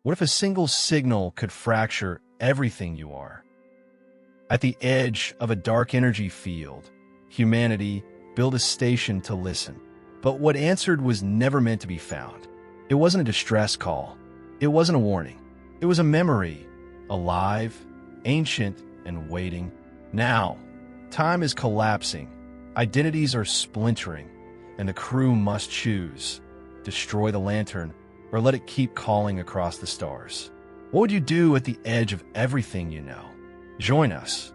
What if a single signal could fracture everything you are? At the edge of a dark energy field, humanity built a station to listen. But what answered was never meant to be found. It wasn't a distress call. It wasn't a warning. It was a memory, alive, ancient, and waiting. Now, time is collapsing. Identities are splintering, and the crew must choose: destroy the lantern or let it keep calling across the stars. What would you do at the edge of everything you know? Join us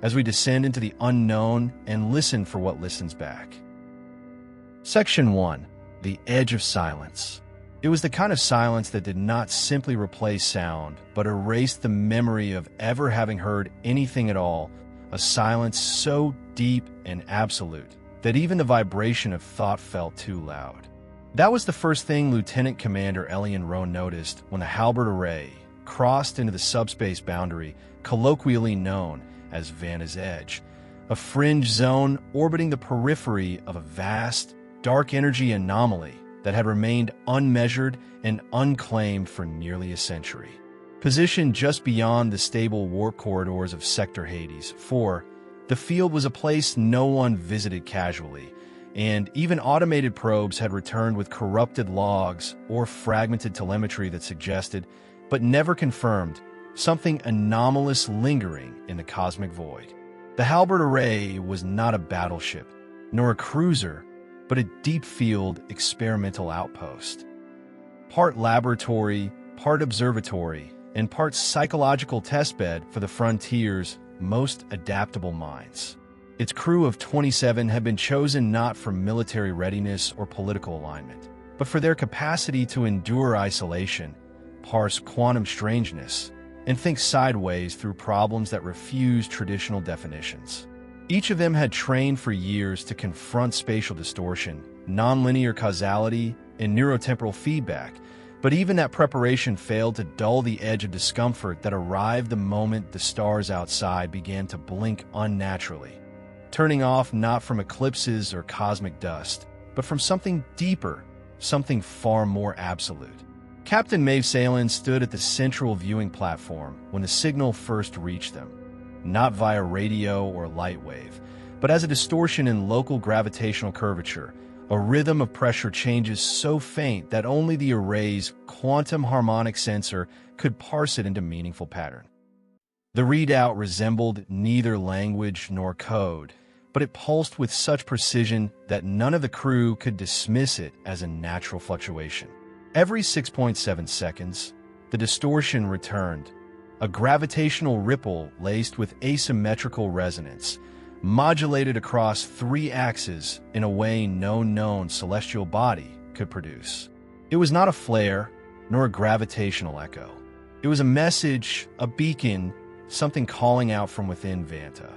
as we descend into the unknown and listen for what listens back. Section 1. The Edge of Silence. It was the kind of silence that did not simply replace sound, but erased the memory of ever having heard anything at all, a silence so deep and absolute that even the vibration of thought felt too loud. That was the first thing Lieutenant Commander Elian Rowe noticed when the Halberd Array crossed into the subspace boundary, colloquially known as VANTA'S Edge, a fringe zone orbiting the periphery of a vast, dark energy anomaly that had remained unmeasured and unclaimed for nearly a century. Positioned just beyond the stable warp corridors of Sector Hades 4, the field was a place no one visited casually, and even automated probes had returned with corrupted logs or fragmented telemetry that suggested, but never confirmed, something anomalous lingering in the cosmic void. The Halberd Array was not a battleship, nor a cruiser, but a deep-field experimental outpost. Part laboratory, part observatory, and part psychological testbed for the frontier's most adaptable minds. Its crew of 27 had been chosen not for military readiness or political alignment, but for their capacity to endure isolation, parse quantum strangeness, and think sideways through problems that refuse traditional definitions. Each of them had trained for years to confront spatial distortion, nonlinear causality, and neurotemporal feedback, but even that preparation failed to dull the edge of discomfort that arrived the moment the stars outside began to blink unnaturally, turning off not from eclipses or cosmic dust, but from something deeper, something far more absolute. Captain Maeve Salin stood at the central viewing platform when the signal first reached them, not via radio or light wave, but as a distortion in local gravitational curvature, a rhythm of pressure changes so faint that only the array's quantum harmonic sensor could parse it into meaningful pattern. The readout resembled neither language nor code, but it pulsed with such precision that none of the crew could dismiss it as a natural fluctuation. Every 6.7 seconds, the distortion returned, a gravitational ripple laced with asymmetrical resonance, modulated across 3 axes in a way no known celestial body could produce. It was not a flare, nor a gravitational echo. It was a message, a beacon, something calling out from within Vanta.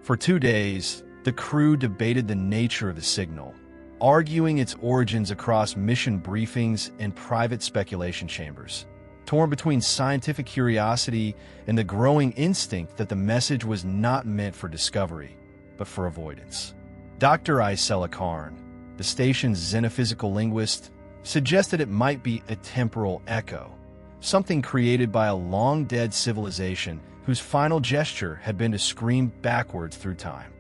For 2 days, the crew debated the nature of the signal, arguing its origins across mission briefings and private speculation chambers, torn between scientific curiosity and the growing instinct that the message was not meant for discovery, but for avoidance. Dr. Isela Karn, the station's xenophysical linguist, suggested it might be a temporal echo, something created by a long-dead civilization whose final gesture had been to scream backwards through time.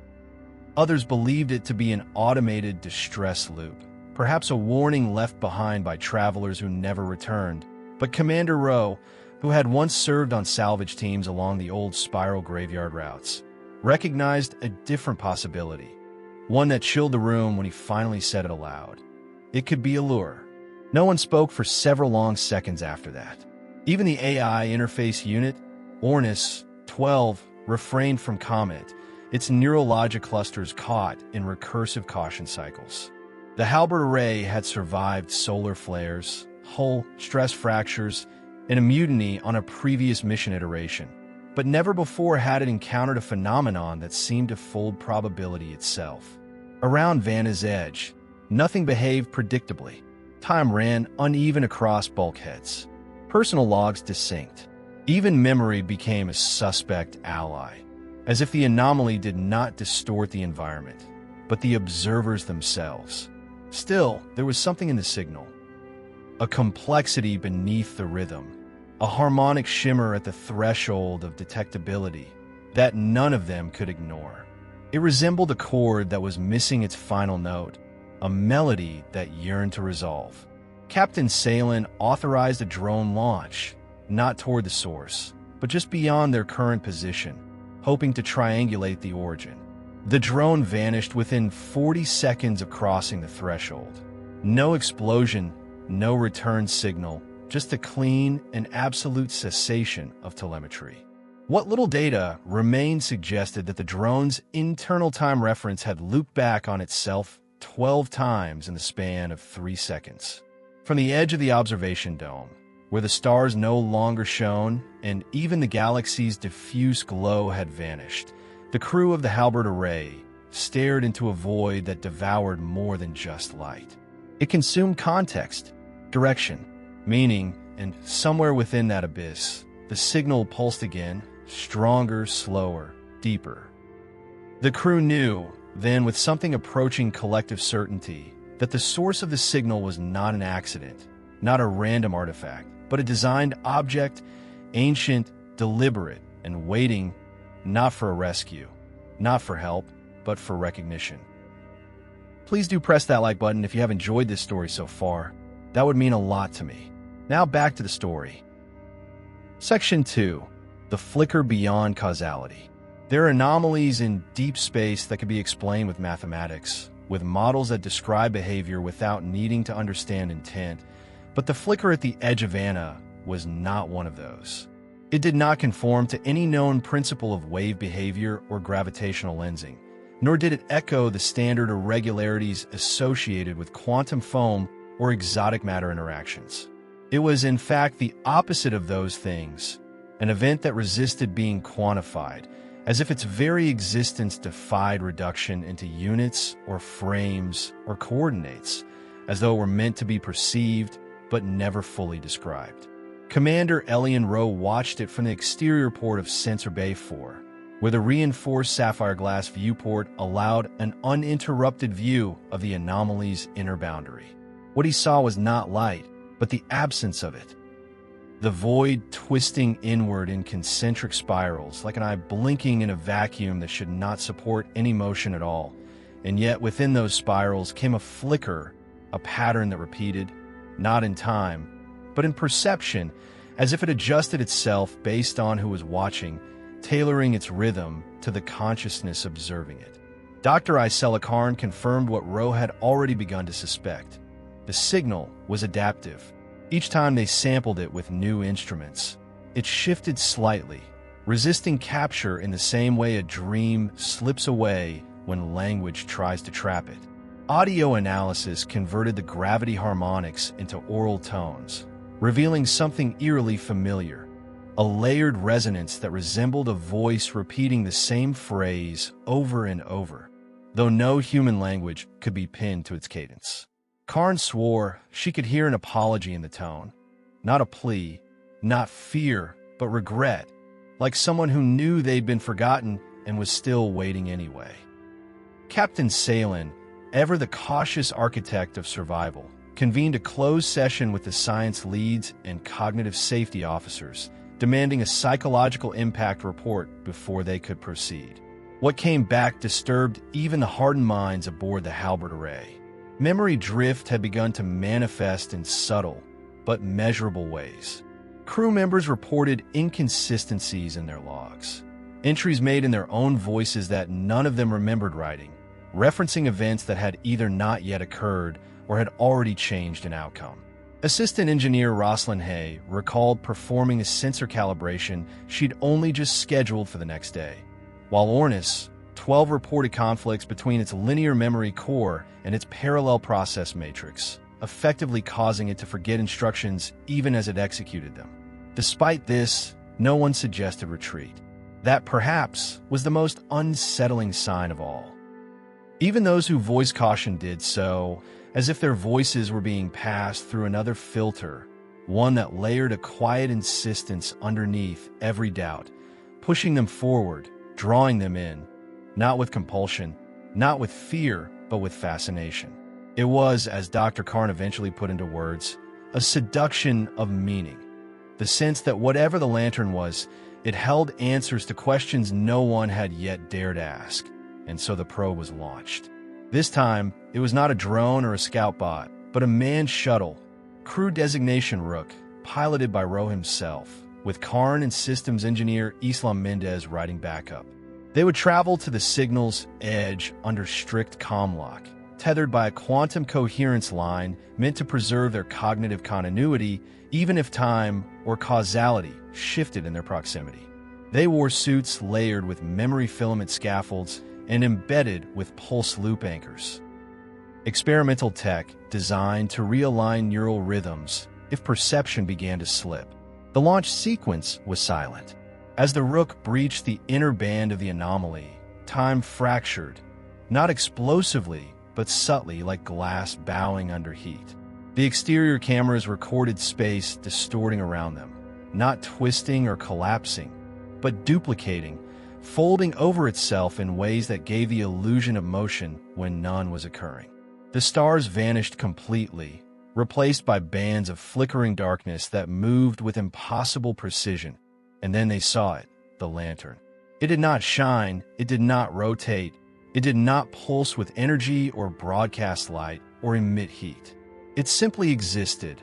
Others believed it to be an automated distress loop, perhaps a warning left behind by travelers who never returned. But Commander Rowe, who had once served on salvage teams along the old spiral graveyard routes, recognized a different possibility, one that chilled the room when he finally said it aloud. It could be a lure. No one spoke for several long seconds after that. Even the AI interface unit, Ornis 12, refrained from comment, its neurologic clusters caught in recursive caution cycles. The Halberd Array had survived solar flares, hull stress fractures, and a mutiny on a previous mission iteration, but never before had it encountered a phenomenon that seemed to fold probability itself. Around Vanta's edge, nothing behaved predictably. Time ran uneven across bulkheads. Personal logs dissynced. Even memory became a suspect ally, as if the anomaly did not distort the environment, but the observers themselves. Still, there was something in the signal, a complexity beneath the rhythm, a harmonic shimmer at the threshold of detectability that none of them could ignore. It resembled a chord that was missing its final note, a melody that yearned to resolve. Captain Salen authorized a drone launch, not toward the source, but just beyond their current position, hoping to triangulate the origin. The drone vanished within 40 seconds of crossing the threshold. No explosion, no return signal, just a clean and absolute cessation of telemetry. What little data remained suggested that the drone's internal time reference had looped back on itself 12 times in the span of 3 seconds. From the edge of the observation dome, where the stars no longer shone and even the galaxy's diffuse glow had vanished, the crew of the Halbert Array stared into a void that devoured more than just light. It consumed context, direction, meaning, and somewhere within that abyss, the signal pulsed again, stronger, slower, deeper. The crew knew, then with something approaching collective certainty, that the source of the signal was not an accident, not a random artifact, but a designed object, ancient, deliberate, and waiting not for a rescue, not for help, but for recognition. Please do press that like button if you have enjoyed this story so far. That would mean a lot to me. Now back to the story. Section 2. The Flicker Beyond Causality. There are anomalies in deep space that can be explained with mathematics, with models that describe behavior without needing to understand intent, but the flicker at the edge of Anna was not one of those. It did not conform to any known principle of wave behavior or gravitational lensing, nor did it echo the standard irregularities associated with quantum foam or exotic matter interactions. It was, in fact, the opposite of those things, an event that resisted being quantified, as if its very existence defied reduction into units or frames or coordinates, as though it were meant to be perceived but never fully described. Commander Elian Rowe watched it from the exterior port of Sensor Bay 4, where the reinforced sapphire glass viewport allowed an uninterrupted view of the anomaly's inner boundary. What he saw was not light, but the absence of it. The void twisting inward in concentric spirals, like an eye blinking in a vacuum that should not support any motion at all. And yet within those spirals came a flicker, a pattern that repeated, not in time, but in perception, as if it adjusted itself based on who was watching, tailoring its rhythm to the consciousness observing it. Dr. Isela Karn confirmed what Rowe had already begun to suspect. The signal was adaptive. Each time they sampled it with new instruments, it shifted slightly, resisting capture in the same way a dream slips away when language tries to trap it. Audio analysis converted the gravity harmonics into oral tones, revealing something eerily familiar, a layered resonance that resembled a voice repeating the same phrase over and over, though no human language could be pinned to its cadence. Karn swore she could hear an apology in the tone, not a plea, not fear, but regret, like someone who knew they'd been forgotten and was still waiting anyway. Captain Salen, ever the cautious architect of survival, convened a closed session with the science leads and cognitive safety officers, demanding a psychological impact report before they could proceed. What came back disturbed even the hardened minds aboard the Halbert Array. Memory drift had begun to manifest in subtle but measurable ways. Crew members reported inconsistencies in their logs, entries made in their own voices that none of them remembered writing, referencing events that had either not yet occurred or had already changed in outcome. Assistant Engineer Roslyn Hay recalled performing a sensor calibration she'd only just scheduled for the next day, while Ornis, 12 reported conflicts between its linear memory core and its parallel process matrix, effectively causing it to forget instructions even as it executed them. Despite this, no one suggested retreat. That perhaps was the most unsettling sign of all. Even those who voiced caution did so, as if their voices were being passed through another filter, one that layered a quiet insistence underneath every doubt, pushing them forward, drawing them in, not with compulsion, not with fear, but with fascination. It was, as Dr. Karn eventually put into words, a seduction of meaning. the sense that whatever the lantern was, it held answers to questions no one had yet dared ask. And so the probe was launched. This time, it was not a drone or a scout bot, but a manned shuttle, crew designation Rook, piloted by Ro himself, with Karn and systems engineer Islam Mendez riding backup. They would travel to the signal's edge under strict comm lock, tethered by a quantum coherence line meant to preserve their cognitive continuity even if time or causality shifted in their proximity. They wore suits layered with memory filament scaffolds and embedded with pulse loop anchors. Experimental tech designed to realign neural rhythms if perception began to slip. The launch sequence was silent. As the Rook breached the inner band of the anomaly, time fractured, not explosively, but subtly like glass bowing under heat. The exterior cameras recorded space distorting around them, not twisting or collapsing, but duplicating, folding over itself in ways that gave the illusion of motion when none was occurring. The stars vanished completely, replaced by bands of flickering darkness that moved with impossible precision. And then they saw it, the lantern. It did not shine, it did not rotate, it did not pulse with energy or broadcast light or emit heat. It simply existed,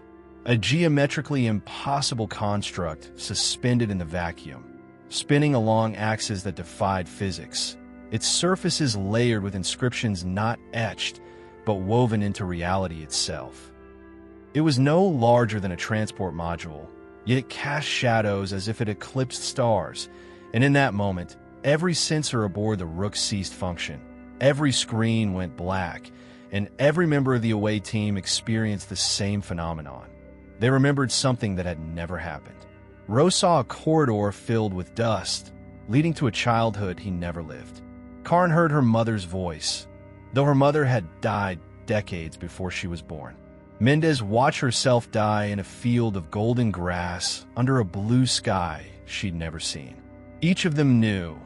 a geometrically impossible construct suspended in the vacuum, spinning along axes that defied physics, its surfaces layered with inscriptions not etched, but woven into reality itself. It was no larger than a transport module, yet it cast shadows as if it eclipsed stars, and in that moment, every sensor aboard the Rook ceased function. Every screen went black, and every member of the away team experienced the same phenomenon. They remembered something that had never happened. Rose saw a corridor filled with dust, leading to a childhood he never lived. Karn heard her mother's voice, though her mother had died decades before she was born. Mendez watched herself die in a field of golden grass under a blue sky she'd never seen. Each of them knew,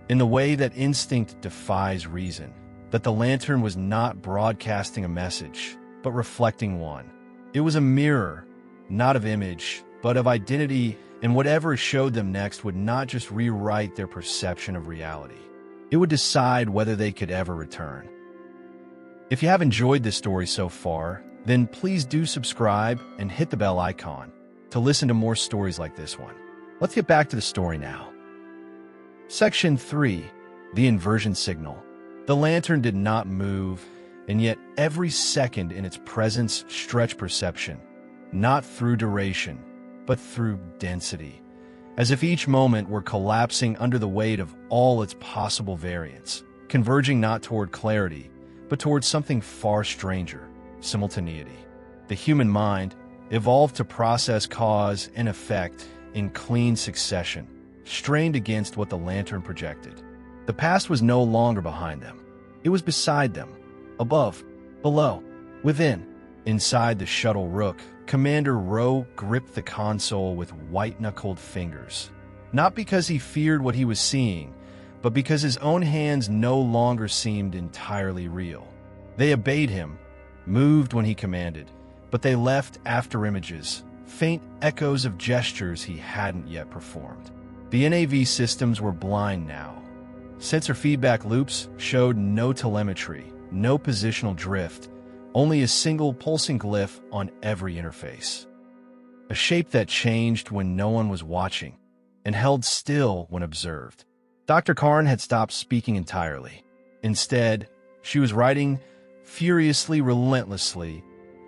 in the way that instinct defies reason, that the lantern was not broadcasting a message, but reflecting one. It was a mirror, not of image, but of identity, and whatever it showed them next would not just rewrite their perception of reality. It would decide whether they could ever return. If you have enjoyed this story so far, then please do subscribe and hit the bell icon to listen to more stories like this one. Let's get back to the story now. Section 3. The Inversion Signal. The lantern did not move, and yet every second in its presence stretched perception, not through duration, but through density, as if each moment were collapsing under the weight of all its possible variants, converging not toward clarity, but toward something far stranger, simultaneity. The human mind evolved to process cause and effect in clean succession, strained against what the lantern projected. The past was no longer behind them. It was beside them, above, below, within. Inside the shuttle Rook, Commander Ro gripped the console with white-knuckled fingers. Not because he feared what he was seeing, but because his own hands no longer seemed entirely real. They obeyed him, moved when he commanded, but they left after images, faint echoes of gestures he hadn't yet performed. The NAV systems were blind now. Sensor feedback loops showed no telemetry, no positional drift, only a single pulsing glyph on every interface. A shape that changed when no one was watching, and held still when observed. Dr. Karn had stopped speaking entirely. Instead, she was writing furiously, relentlessly,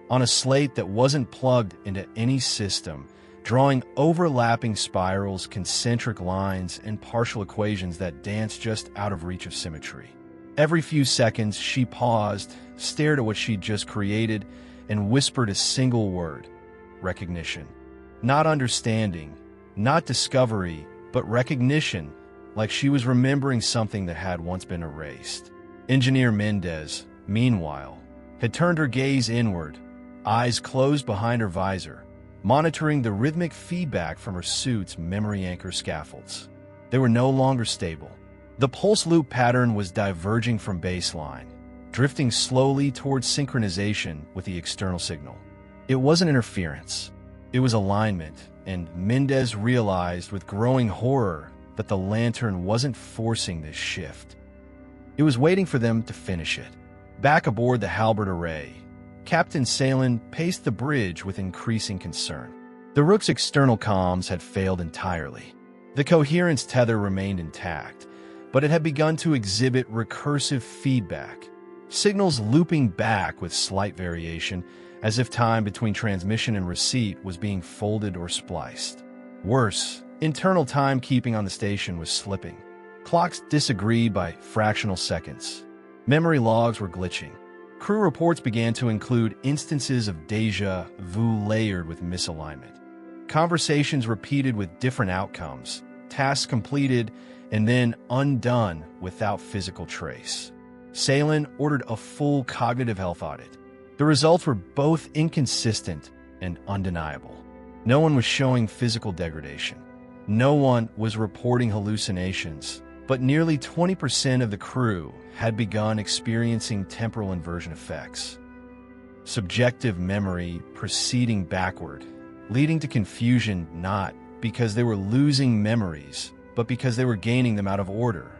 on a slate that wasn't plugged into any system, drawing overlapping spirals, concentric lines, and partial equations that danced just out of reach of symmetry. Every few seconds, she paused, stared at what she'd just created, and whispered a single word: recognition. Not understanding, not discovery, but recognition, like she was remembering something that had once been erased. Engineer Mendez, meanwhile, had turned her gaze inward, eyes closed behind her visor, monitoring the rhythmic feedback from her suit's memory anchor scaffolds. They were no longer stable. The pulse loop pattern was diverging from baseline, drifting slowly towards synchronization with the external signal. It wasn't interference. It was alignment, and Mendez realized with growing horror that the lantern wasn't forcing this shift. It was waiting for them to finish it. Back aboard the Halbert Array, Captain Salen paced the bridge with increasing concern. The Rook's external comms had failed entirely. The coherence tether remained intact, but it had begun to exhibit recursive feedback, signals looping back with slight variation, as if time between transmission and receipt was being folded or spliced. Worse, internal timekeeping on the station was slipping. Clocks disagreed by fractional seconds. Memory logs were glitching. Crew reports began to include instances of déjà vu layered with misalignment. Conversations repeated with different outcomes, tasks completed and then undone without physical trace. Salen ordered a full cognitive health audit. The results were both inconsistent and undeniable. No one was showing physical degradation. No one was reporting hallucinations, but nearly 20% of the crew had begun experiencing temporal inversion effects. Subjective memory proceeding backward, leading to confusion not because they were losing memories, but because they were gaining them out of order.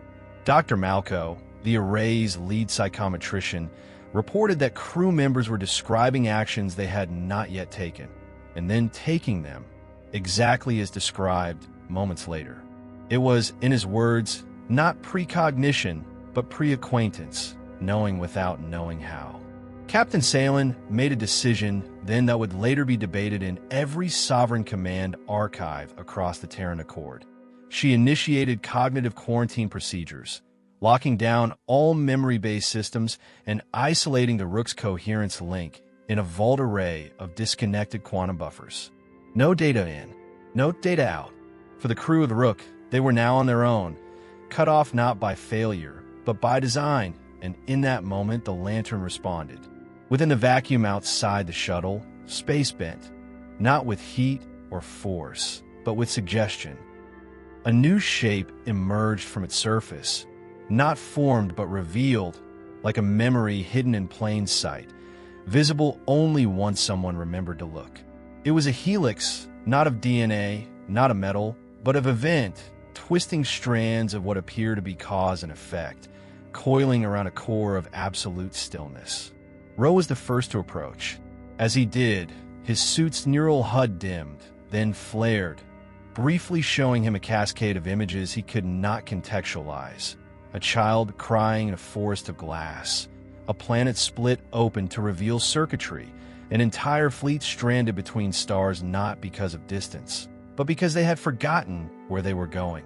Dr. Malco, the Array's lead psychometrician, reported that crew members were describing actions they had not yet taken, and then taking them, exactly as described moments later. It was, in his words, not precognition, but pre-acquaintance, knowing without knowing how. Captain Salen made a decision then that would later be debated in every Sovereign Command archive across the Terran Accord. She initiated cognitive quarantine procedures, locking down all memory-based systems and isolating the Rook's coherence link in a vault array of disconnected quantum buffers. No data in, no data out. For the crew of the Rook, they were now on their own, cut off not by failure, but by design, and in that moment the lantern responded. Within the vacuum outside the shuttle, space bent, not with heat or force, but with suggestion. A new shape emerged from its surface, not formed but revealed, like a memory hidden in plain sight, visible only once someone remembered to look. It was a helix, not of DNA, not a metal, but of event, twisting strands of what appeared to be cause and effect, coiling around a core of absolute stillness. Ro was the first to approach. As he did, his suit's neural HUD dimmed, then flared, briefly showing him a cascade of images he could not contextualize. A child crying in a forest of glass, a planet split open to reveal circuitry, an entire fleet stranded between stars not because of distance, but because they had forgotten where they were going.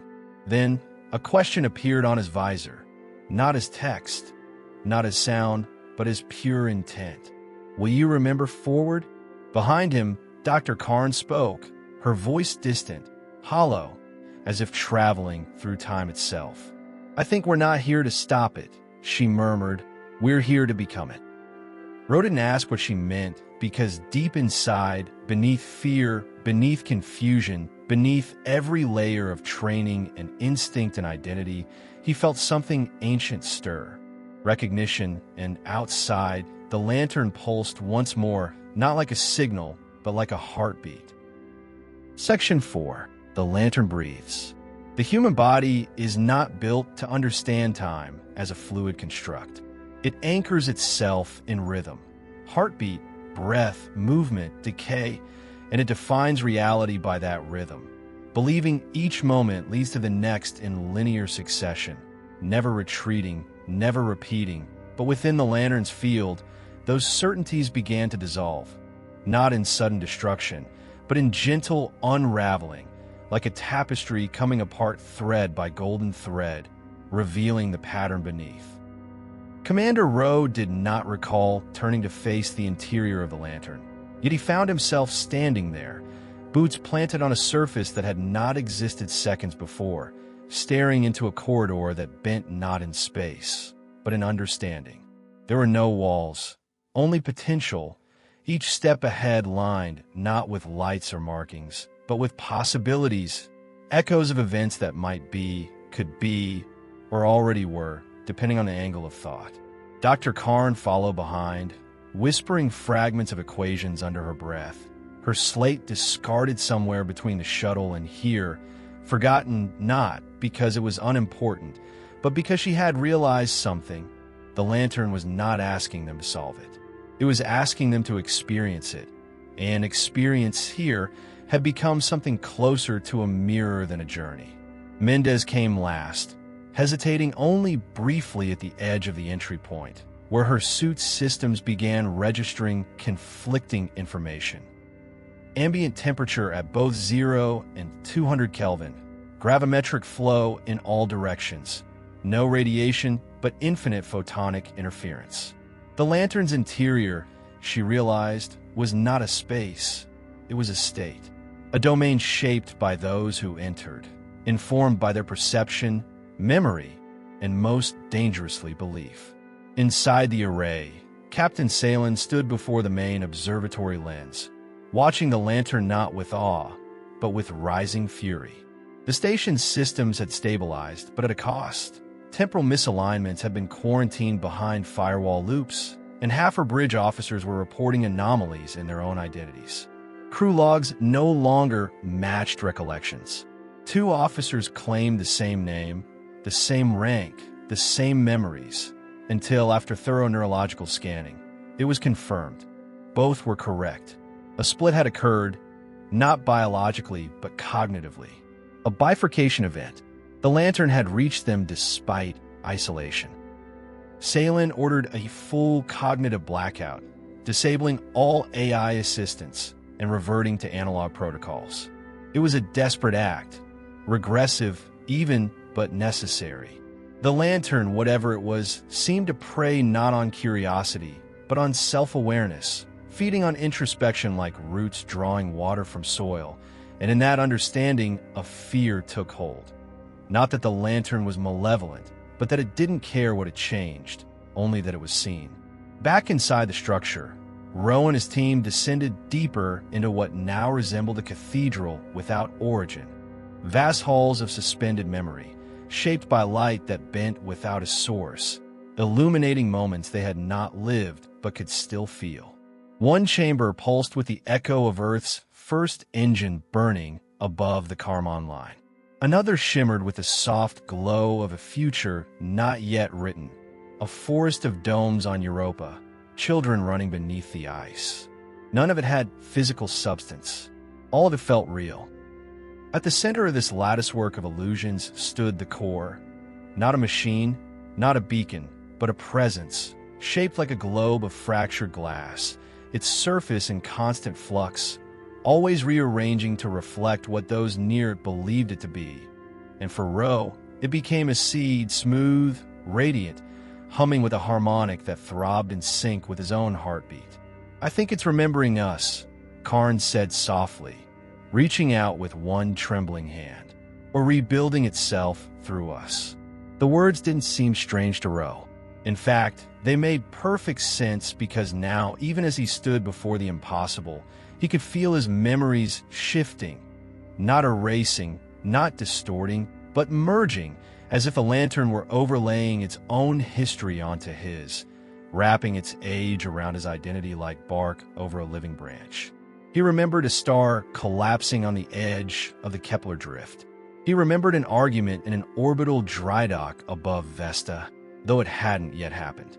Then, a question appeared on his visor, not as text, not as sound, but as pure intent. Will you remember forward? Behind him, Dr. Karn spoke, her voice distant, hollow, as if traveling through time itself. I think we're not here to stop it, she murmured. We're here to become it. Ro didn't ask what she meant, because deep inside, beneath fear, beneath confusion, beneath every layer of training and instinct and identity, he felt something ancient stir. Recognition, and outside, the lantern pulsed once more, not like a signal, but like a heartbeat. Section 4. The lantern breathes. The human body is not built to understand time as a fluid construct. It anchors itself in rhythm, heartbeat, breath, movement, decay, and it defines reality by that rhythm, believing each moment leads to the next in linear succession, never retreating, never repeating. But within the lantern's field, those certainties began to dissolve, not in sudden destruction, but in gentle unraveling, like a tapestry coming apart thread by golden thread, revealing the pattern beneath. Commander Ro did not recall turning to face the interior of the lantern, yet he found himself standing there, boots planted on a surface that had not existed seconds before, staring into a corridor that bent not in space, but in understanding. There were no walls, only potential, each step ahead lined not with lights or markings, but with possibilities, echoes of events that might be, could be, or already were, depending on the angle of thought. Dr. Karn followed behind, whispering fragments of equations under her breath, her slate discarded somewhere between the shuttle and here, forgotten not because it was unimportant, but because she had realized something. The lantern was not asking them to solve it. It was asking them to experience it, and experience here had become something closer to a mirror than a journey. Mendez came last, hesitating only briefly at the edge of the entry point, where her suit's systems began registering conflicting information. Ambient temperature at both 0 and 200 Kelvin, gravimetric flow in all directions, no radiation but infinite photonic interference. The lantern's interior, she realized, was not a space, it was a state, a domain shaped by those who entered, informed by their perception, memory, and most dangerously belief. Inside the array, Captain Salen stood before the main observatory lens, watching the lantern not with awe, but with rising fury. The station's systems had stabilized, but at a cost. Temporal misalignments had been quarantined behind firewall loops, and half her bridge officers were reporting anomalies in their own identities. Crew logs no longer matched recollections. 2 officers claimed the same name, the same rank, the same memories, until after thorough neurological scanning, it was confirmed. Both were correct. A split had occurred, not biologically, but cognitively. A bifurcation event. The lantern had reached them despite isolation. Salen ordered a full cognitive blackout, disabling all AI assistance and reverting to analog protocols. It was a desperate act, regressive even, but necessary. The lantern, whatever it was, seemed to prey not on curiosity, but on self-awareness, feeding on introspection like roots drawing water from soil, and in that understanding, a fear took hold. Not that the lantern was malevolent, but that it didn't care what it changed, only that it was seen. Back inside the structure, Rowe and his team descended deeper into what now resembled a cathedral without origin. Vast halls of suspended memory, shaped by light that bent without a source, illuminating moments they had not lived but could still feel. One chamber pulsed with the echo of Earth's first engine burning above the Karman line. Another shimmered with the soft glow of a future not yet written, a forest of domes on Europa, children running beneath the ice. None of it had physical substance. All of it felt real. At the center of this latticework of illusions stood the core. Not a machine, not a beacon, but a presence, shaped like a globe of fractured glass, its surface in constant flux, always rearranging to reflect what those near it believed it to be. And for Rowe, it became a seed, smooth, radiant, humming with a harmonic that throbbed in sync with his own heartbeat. "I think it's remembering us," Karn said softly, reaching out with one trembling hand, "or rebuilding itself through us." The words didn't seem strange to Rowe. In fact, they made perfect sense because now, even as he stood before the impossible, he could feel his memories shifting, not erasing, not distorting, but merging, as if a lantern were overlaying its own history onto his, wrapping its age around his identity like bark over a living branch. He remembered a star collapsing on the edge of the Kepler drift. He remembered an argument in an orbital dry dock above Vesta, though it hadn't yet happened.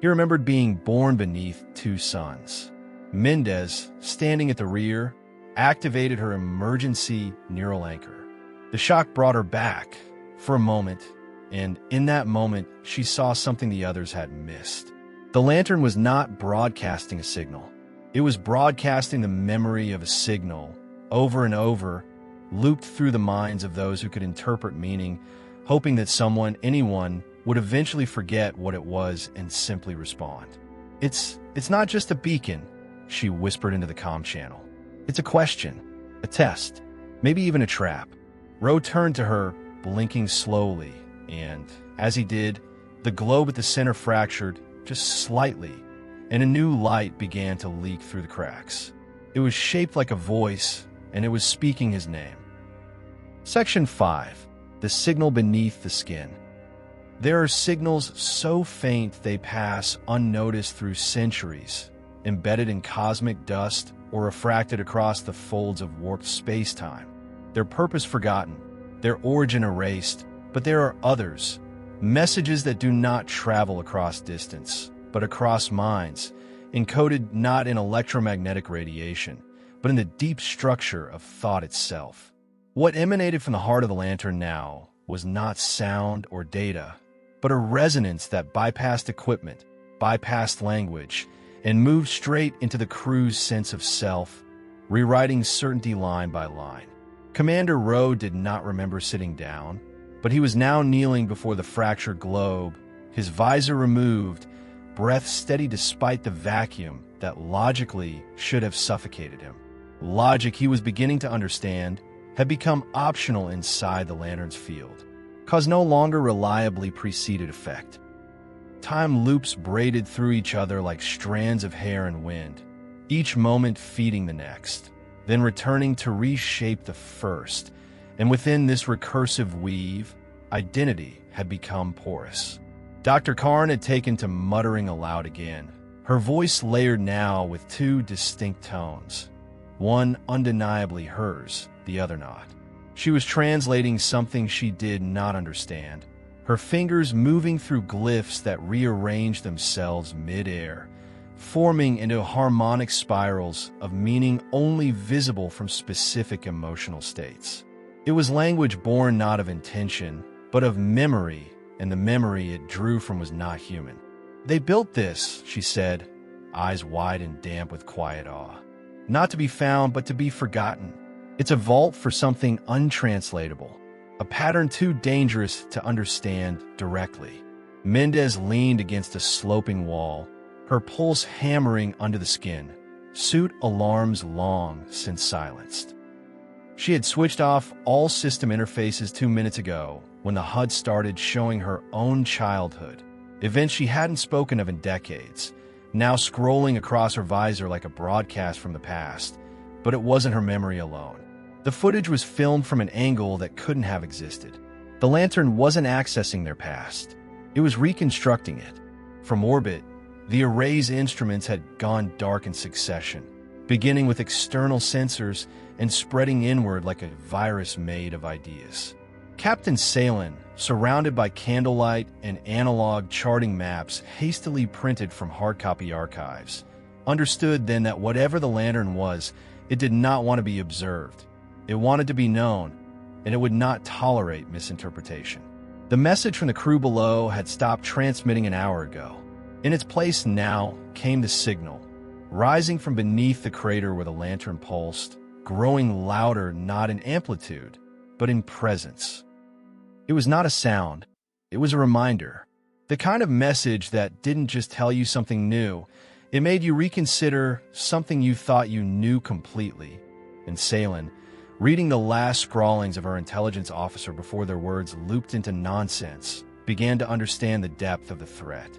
He remembered being born beneath 2 suns. Mendez, standing at the rear, activated her emergency neural anchor. The shock brought her back for a moment, and in that moment, she saw something the others had missed. The lantern was not broadcasting a signal. It was broadcasting the memory of a signal, over and over, looped through the minds of those who could interpret meaning, hoping that someone, anyone, would eventually forget what it was and simply respond. It's not just a beacon," she whispered into the comm channel. "It's a question, a test, maybe even a trap." Rowe turned to her, blinking slowly, and, as he did, the globe at the center fractured, just slightly, and a new light began to leak through the cracks. It was shaped like a voice, and it was speaking his name. Section 5. The signal beneath the skin. There are signals so faint they pass unnoticed through centuries, embedded in cosmic dust or refracted across the folds of warped space-time. Their purpose forgotten, their origin erased, but there are others, messages that do not travel across distance, but across minds, encoded not in electromagnetic radiation, but in the deep structure of thought itself. What emanated from the heart of the lantern now was not sound or data, but a resonance that bypassed equipment, bypassed language, and moved straight into the crew's sense of self, rewriting certainty line by line. Commander Rowe did not remember sitting down, but he was now kneeling before the fractured globe, his visor removed, breath steady despite the vacuum that logically should have suffocated him. Logic he was beginning to understand had become optional inside the lantern's field, cause no longer reliably preceded effect. Time loops braided through each other like strands of hair and wind, each moment feeding the next, then returning to reshape the first, and within this recursive weave, identity had become porous. Dr. Karn had taken to muttering aloud again, her voice layered now with two distinct tones, one undeniably hers, the other not. She was translating something she did not understand, her fingers moving through glyphs that rearranged themselves mid-air, forming into harmonic spirals of meaning only visible from specific emotional states. It was language born not of intention, but of memory, and the memory it drew from was not human. "They built this," she said, eyes wide and damp with quiet awe. "Not to be found, but to be forgotten. It's a vault for something untranslatable, a pattern too dangerous to understand directly." Mendez leaned against a sloping wall, her pulse hammering under the skin, suit alarms long since silenced. She had switched off all system interfaces 2 minutes ago when the HUD started showing her own childhood, events she hadn't spoken of in decades, now scrolling across her visor like a broadcast from the past. But it wasn't her memory alone. The footage was filmed from an angle that couldn't have existed. The lantern wasn't accessing their past. It was reconstructing it. From orbit, the array's instruments had gone dark in succession, beginning with external sensors and spreading inward like a virus made of ideas. Captain Salen, surrounded by candlelight and analog charting maps hastily printed from hardcopy archives, understood then that whatever the lantern was, it did not want to be observed. It wanted to be known, and it would not tolerate misinterpretation. The message from the crew below had stopped transmitting an hour ago. In its place now came the signal, rising from beneath the crater where the lantern pulsed, growing louder not in amplitude, but in presence. It was not a sound, it was a reminder. The kind of message that didn't just tell you something new, it made you reconsider something you thought you knew completely. And Salen, reading the last scrawlings of her intelligence officer before their words looped into nonsense, began to understand the depth of the threat.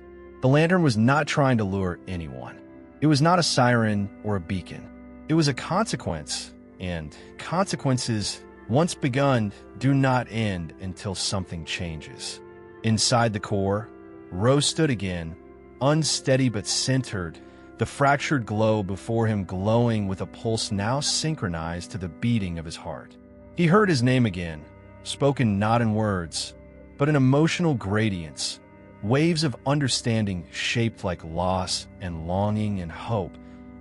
The lantern was not trying to lure anyone. It was not a siren or a beacon. It was a consequence, and consequences, once begun, do not end until something changes. Inside the core, Rose stood again, unsteady but centered, the fractured globe before him glowing with a pulse now synchronized to the beating of his heart. He heard his name again, spoken not in words, but in emotional gradients, waves of understanding shaped like loss and longing and hope,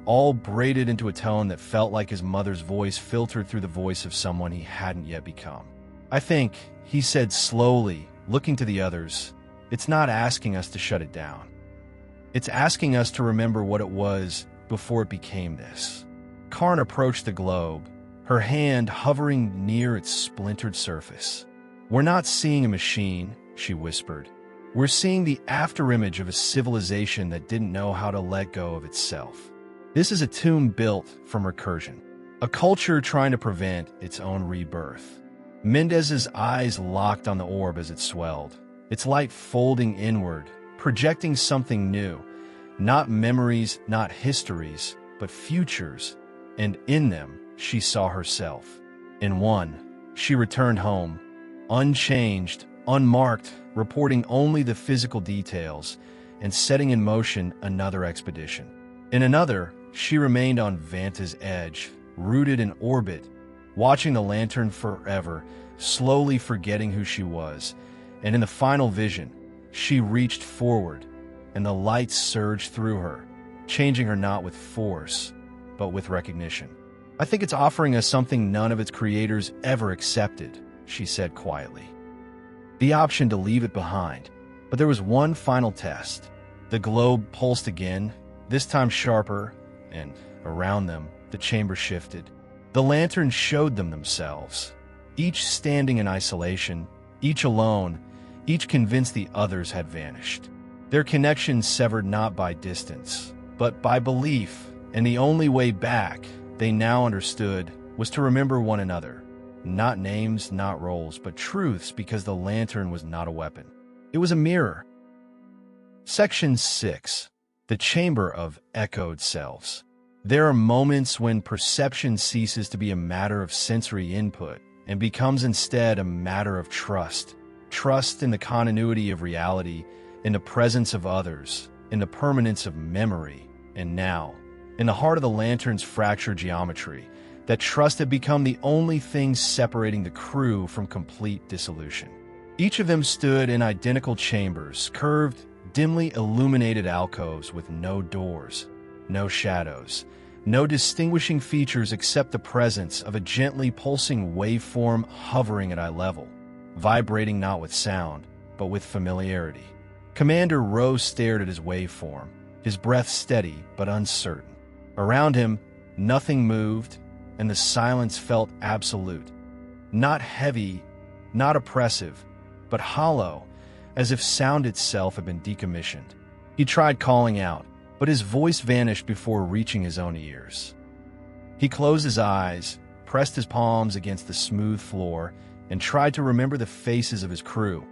all braided into a tone that felt like his mother's voice filtered through the voice of someone he hadn't yet become. "I think," he said slowly, looking to the others, "it's not asking us to shut it down. It's asking us to remember what it was before it became this." Karn approached the globe, her hand hovering near its splintered surface. "We're not seeing a machine," she whispered. "We're seeing the afterimage of a civilization that didn't know how to let go of itself. This is a tomb built from recursion, a culture trying to prevent its own rebirth." Mendez's eyes locked on the orb as it swelled, its light folding inward, projecting something new, not memories, not histories, but futures, and in them she saw herself. In one, she returned home, unchanged, unmarked, reporting only the physical details, and setting in motion another expedition. In another, she remained on VANTA'S edge, rooted in orbit, watching the lantern forever, slowly forgetting who she was. And in the final vision, she reached forward, and the light surged through her, changing her not with force, but with recognition. "I think it's offering us something none of its creators ever accepted," she said quietly. "The option to leave it behind." But there was one final test. The globe pulsed again, this time sharper, and around them, the chamber shifted. The lanterns showed them themselves, each standing in isolation, each alone, each convinced the others had vanished. Their connection severed not by distance, but by belief, and the only way back, they now understood, was to remember one another. Not names, not roles, but truths, because the lantern was not a weapon. It was a mirror. Section 6. The Chamber of Echoed Selves. There are moments when perception ceases to be a matter of sensory input and becomes instead a matter of trust. Trust in the continuity of reality, in the presence of others, in the permanence of memory, and now, in the heart of the lantern's fractured geometry, that trust had become the only thing separating the crew from complete dissolution. Each of them stood in identical chambers, curved, dimly illuminated alcoves with no doors, no shadows, no distinguishing features except the presence of a gently pulsing waveform hovering at eye level, vibrating not with sound, but with familiarity. Commander Rose stared at his waveform, his breath steady but uncertain. Around him, nothing moved, and the silence felt absolute. Not heavy, not oppressive, but hollow, as if sound itself had been decommissioned. He tried calling out, but his voice vanished before reaching his own ears. He closed his eyes, pressed his palms against the smooth floor, and tried to remember the faces of his crew,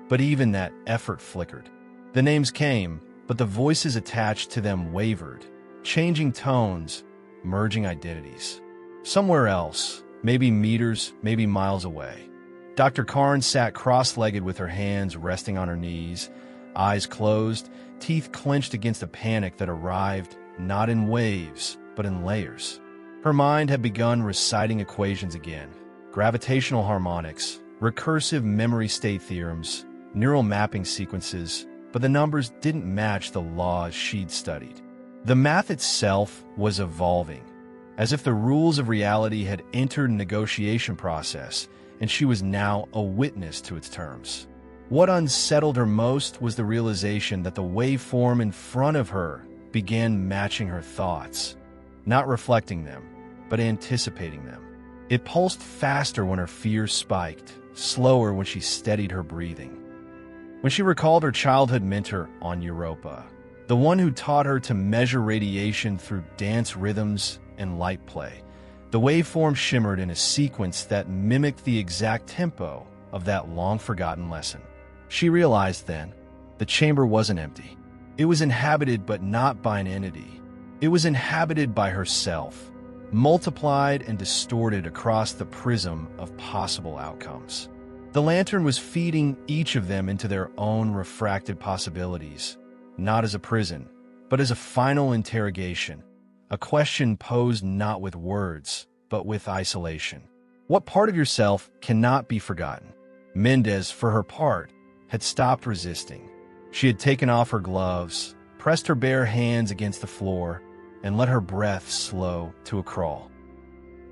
but even that effort flickered. The names came, but the voices attached to them wavered, changing tones, merging identities. Somewhere else, maybe meters, maybe miles away, Dr. Karn sat cross-legged with her hands resting on her knees, eyes closed, teeth clenched against a panic that arrived not in waves, but in layers. Her mind had begun reciting equations again, gravitational harmonics, recursive memory state theorems, neural mapping sequences, but the numbers didn't match the laws she'd studied. The math itself was evolving, as if the rules of reality had entered a negotiation process, and she was now a witness to its terms. What unsettled her most was the realization that the waveform in front of her began matching her thoughts, not reflecting them, but anticipating them. It pulsed faster when her fears spiked, slower when she steadied her breathing. When she recalled her childhood mentor on Europa, the one who taught her to measure radiation through dance rhythms and light play, the waveform shimmered in a sequence that mimicked the exact tempo of that long-forgotten lesson. She realized then, the chamber wasn't empty. It was inhabited, but not by an entity. It was inhabited by herself, multiplied and distorted across the prism of possible outcomes. The lantern was feeding each of them into their own refracted possibilities, not as a prison, but as a final interrogation, a question posed not with words, but with isolation. What part of yourself cannot be forgotten? Mendez, for her part, had stopped resisting. She had taken off her gloves, pressed her bare hands against the floor, and let her breath slow to a crawl.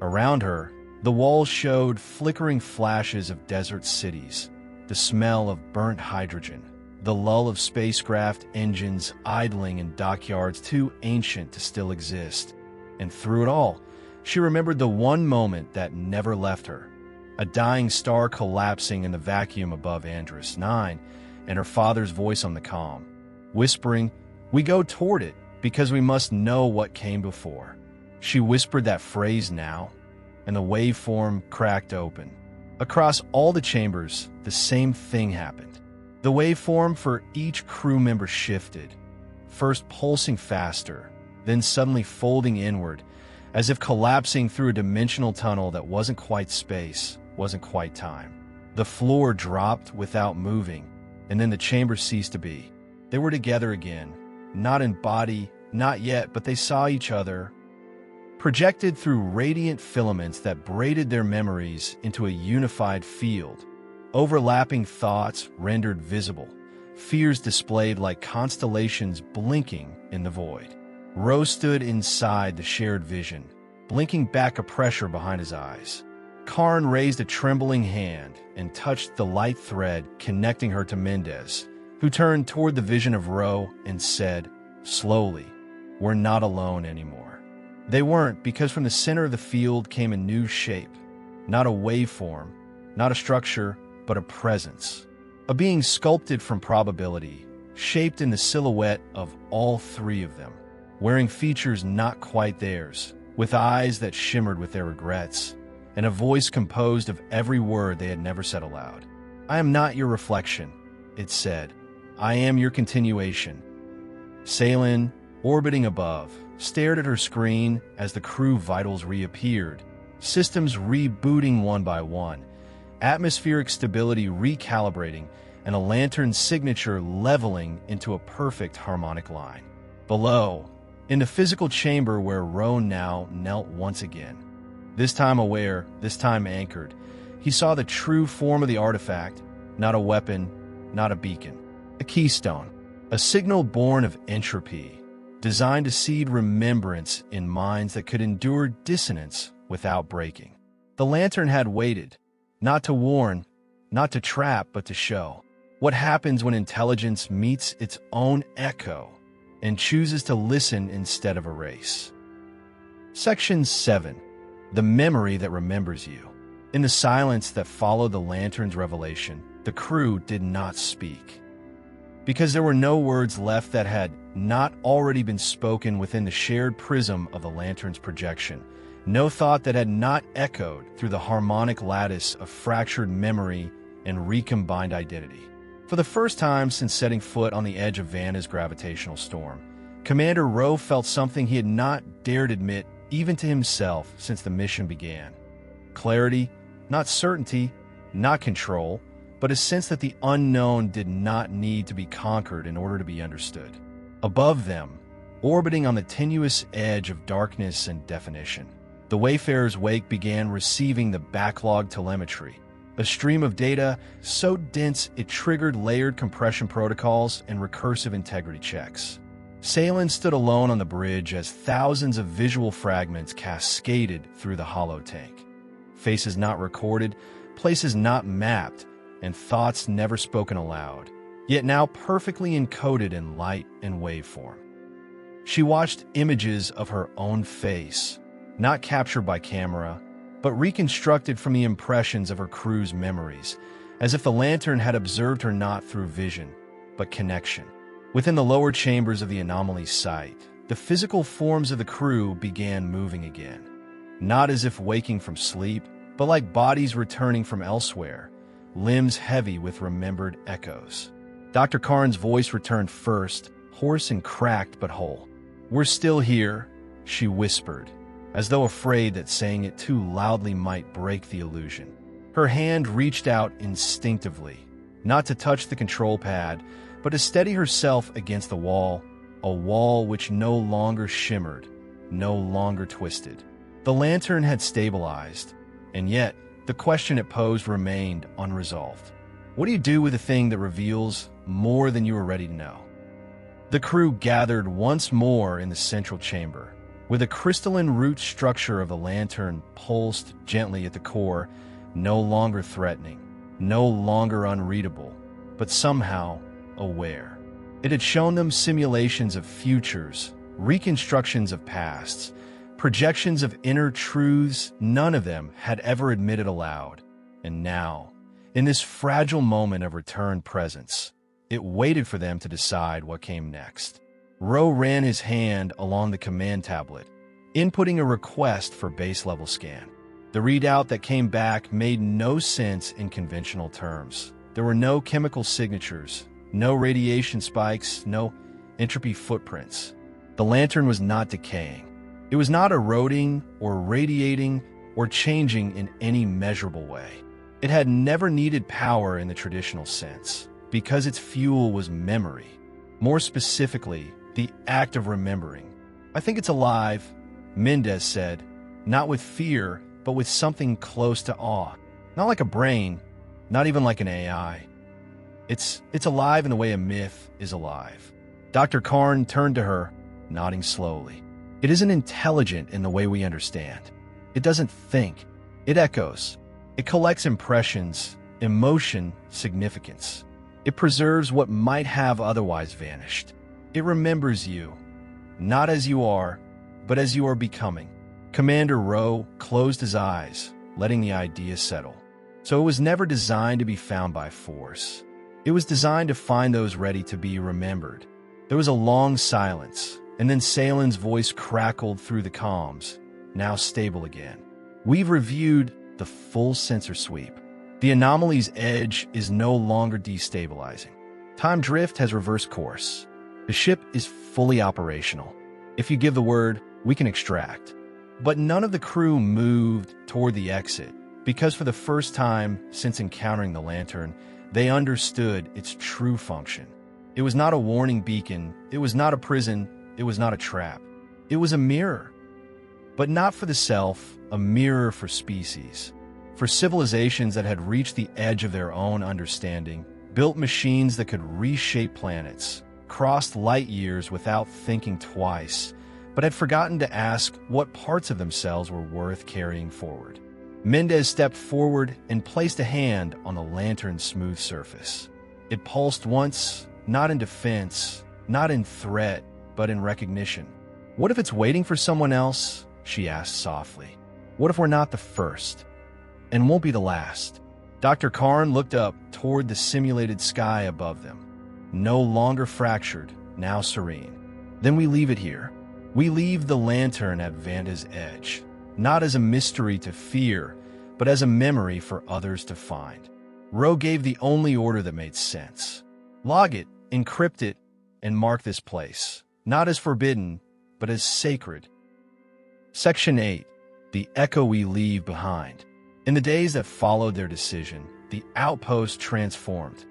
Around her, the walls showed flickering flashes of desert cities, the smell of burnt hydrogen, the lull of spacecraft engines idling in dockyards too ancient to still exist. And through it all, she remembered the one moment that never left her, a dying star collapsing in the vacuum above Andros 9, and her father's voice on the comm, whispering, "We go toward it because we must know what came before." She whispered that phrase now, and the waveform cracked open. Across all the chambers, the same thing happened. The waveform for each crew member shifted, first pulsing faster, then suddenly folding inward, as if collapsing through a dimensional tunnel that wasn't quite space, wasn't quite time. The floor dropped without moving, and then the chamber ceased to be. They were together again, not in body, Not yet, but they saw each other, projected through radiant filaments that braided their memories into a unified field. Overlapping thoughts rendered visible, fears displayed like constellations blinking in the void. Ro stood inside the shared vision, blinking back a pressure behind his eyes. Karn raised a trembling hand and touched the light thread connecting her to Mendez, who turned toward the vision of Ro and said, slowly, "We're not alone anymore." They weren't, because from the center of the field came a new shape. Not a waveform, not a structure, but a presence. A being sculpted from probability, shaped in the silhouette of all three of them, wearing features not quite theirs, with eyes that shimmered with their regrets, and a voice composed of every word they had never said aloud. "I am not your reflection," it said. "I am your continuation." Salen, orbiting above, stared at her screen as the crew vitals reappeared, systems rebooting one by one, atmospheric stability recalibrating, and a lantern signature leveling into a perfect harmonic line. Below, in the physical chamber where Ro now knelt once again, this time aware, this time anchored, he saw the true form of the artifact, not a weapon, not a beacon, a keystone, a signal born of entropy, designed to seed remembrance in minds that could endure dissonance without breaking. The lantern had waited, not to warn, not to trap, but to show what happens when intelligence meets its own echo and chooses to listen instead of erase. Section 7. The memory that remembers you. In the silence that followed the lantern's revelation, the crew did not speak, because there were no words left that had not already been spoken within the shared prism of the lantern's projection, no thought that had not echoed through the harmonic lattice of fractured memory and recombined identity. For the first time since setting foot on the edge of VANTA'S gravitational storm, Commander Ro felt something he had not dared admit even to himself since the mission began. Clarity, not certainty, not control, but a sense that the unknown did not need to be conquered in order to be understood. Above them, orbiting on the tenuous edge of darkness and definition, the Wayfarer's wake began receiving the backlog telemetry, a stream of data so dense it triggered layered compression protocols and recursive integrity checks. Salen stood alone on the bridge as thousands of visual fragments cascaded through the hollow tank. Faces not recorded, places not mapped, and thoughts never spoken aloud, yet now perfectly encoded in light and waveform. She watched images of her own face, not captured by camera, but reconstructed from the impressions of her crew's memories, as if the lantern had observed her not through vision, but connection. Within the lower chambers of the Anomaly site, the physical forms of the crew began moving again, not as if waking from sleep, but like bodies returning from elsewhere, limbs heavy with remembered echoes. Dr. Karn's voice returned first, hoarse and cracked but whole. "We're still here," she whispered, as though afraid that saying it too loudly might break the illusion. Her hand reached out instinctively, not to touch the control pad, but to steady herself against the wall, a wall which no longer shimmered, no longer twisted. The lantern had stabilized, and yet the question it posed remained unresolved. What do you do with a thing that reveals more than you were ready to know? The crew gathered once more in the central chamber, where the crystalline root structure of the lantern pulsed gently at the core, no longer threatening, no longer unreadable, but somehow aware. It had shown them simulations of futures, reconstructions of pasts, projections of inner truths none of them had ever admitted aloud. And now, in this fragile moment of returned presence, it waited for them to decide what came next. Ro ran his hand along the command tablet, inputting a request for base-level scan. The readout that came back made no sense in conventional terms. There were no chemical signatures, no radiation spikes, no entropy footprints. The lantern was not decaying. It was not eroding or radiating or changing in any measurable way. It had never needed power in the traditional sense, because its fuel was memory. More specifically, the act of remembering. I think it's alive, Mendez said, not with fear, but with something close to awe. Not like a brain, not even like an AI. It's alive in the way a myth is alive. Dr. Karn turned to her, nodding slowly. It isn't intelligent in the way we understand. It doesn't think. It echoes. It collects impressions, emotion, significance. It preserves what might have otherwise vanished. It remembers you, not as you are, but as you are becoming. Commander Rowe closed his eyes, letting the idea settle. So it was never designed to be found by force. It was designed to find those ready to be remembered. There was a long silence, and then Salen's voice crackled through the comms, now stable again. We've reviewed the full sensor sweep. The Anomaly's edge is no longer destabilizing. Time drift has reversed course. The ship is fully operational. If you give the word, we can extract. But none of the crew moved toward the exit, because for the first time since encountering the lantern, they understood its true function. It was not a warning beacon, it was not a prison, it was not a trap. It was a mirror. But not for the self, a mirror for species. For civilizations that had reached the edge of their own understanding, built machines that could reshape planets, crossed light years without thinking twice, but had forgotten to ask what parts of themselves were worth carrying forward. Mendez stepped forward and placed a hand on the lantern's smooth surface. It pulsed once, not in defense, not in threat, but in recognition. What if it's waiting for someone else? She asked softly. What if we're not the first? And won't be the last? Dr. Karn looked up toward the simulated sky above them. No longer fractured, now serene. Then we leave it here. We leave the lantern at VANTA'S edge, not as a mystery to fear, but as a memory for others to find. Rowe gave the only order that made sense. Log it, encrypt it, and mark this place, not as forbidden, but as sacred. Section 8. The echo we leave behind. In the days that followed their decision, the outpost transformed.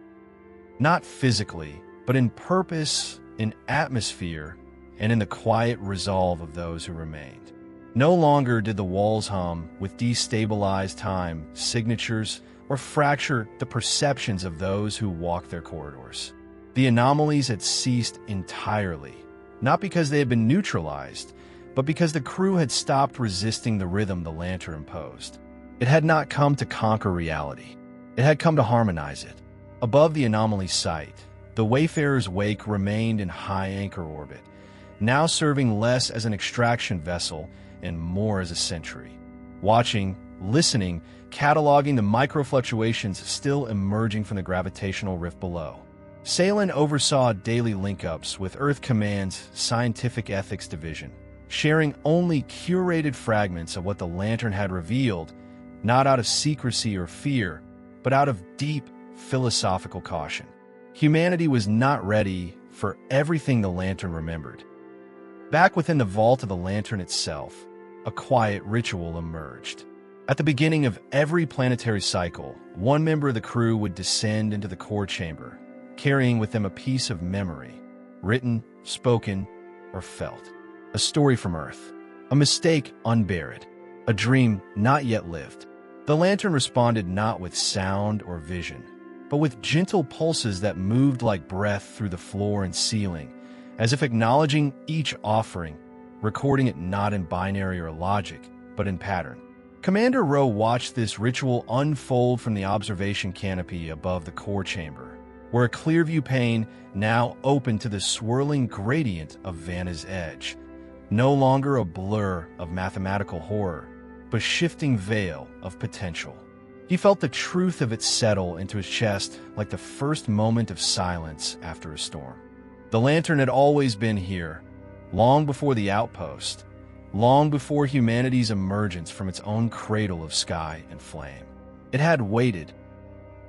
Not physically, but in purpose, in atmosphere, and in the quiet resolve of those who remained. No longer did the walls hum with destabilized time, signatures, or fracture the perceptions of those who walked their corridors. The anomalies had ceased entirely, not because they had been neutralized, but because the crew had stopped resisting the rhythm the lantern imposed. It had not come to conquer reality. It had come to harmonize it. Above the anomaly's site, the Wayfarer's wake remained in high anchor orbit, now serving less as an extraction vessel and more as a sentry. Watching, listening, cataloging the microfluctuations still emerging from the gravitational rift below. Salen oversaw daily link-ups with Earth Command's Scientific Ethics Division, sharing only curated fragments of what the lantern had revealed, not out of secrecy or fear, but out of deep philosophical caution. Humanity was not ready for everything the lantern remembered. Back within the vault of the lantern itself, a quiet ritual emerged. At the beginning of every planetary cycle, one member of the crew would descend into the core chamber, carrying with them a piece of memory, written, spoken, or felt. A story from Earth, a mistake unburied, a dream not yet lived. The lantern responded not with sound or vision, but with gentle pulses that moved like breath through the floor and ceiling, as if acknowledging each offering, recording it not in binary or logic, but in pattern. Commander Rowe watched this ritual unfold from the observation canopy above the core chamber, where a clear-view pane now opened to the swirling gradient of VANTA'S edge, no longer a blur of mathematical horror, but shifting veil of potential. He felt the truth of it settle into his chest like the first moment of silence after a storm. The lantern had always been here, long before the outpost, long before humanity's emergence from its own cradle of sky and flame. It had waited,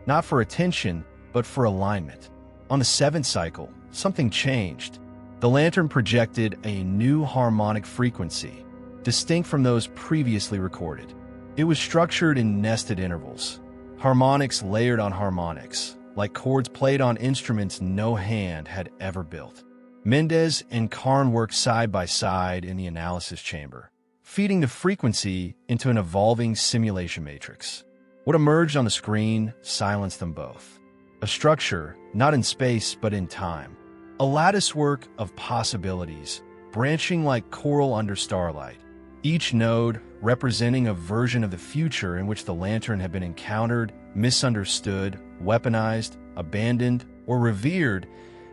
not for attention, but for alignment. On the 7th cycle, something changed. The lantern projected a new harmonic frequency, distinct from those previously recorded. It was structured in nested intervals, harmonics layered on harmonics, like chords played on instruments no hand had ever built. Mendez and Karn worked side by side in the analysis chamber, feeding the frequency into an evolving simulation matrix. What emerged on the screen silenced them both. A structure, not in space but in time. A latticework of possibilities, branching like coral under starlight. Each node representing a version of the future in which the lantern had been encountered, misunderstood, weaponized, abandoned, or revered,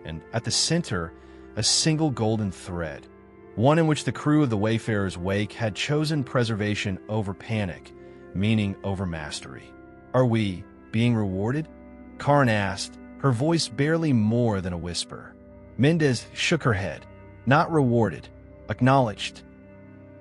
and at the center, a single golden thread. One in which the crew of the Wayfarer's Wake had chosen preservation over panic, meaning over mastery. Are we being rewarded? Karn asked, her voice barely more than a whisper. Mendez shook her head. Not rewarded, acknowledged.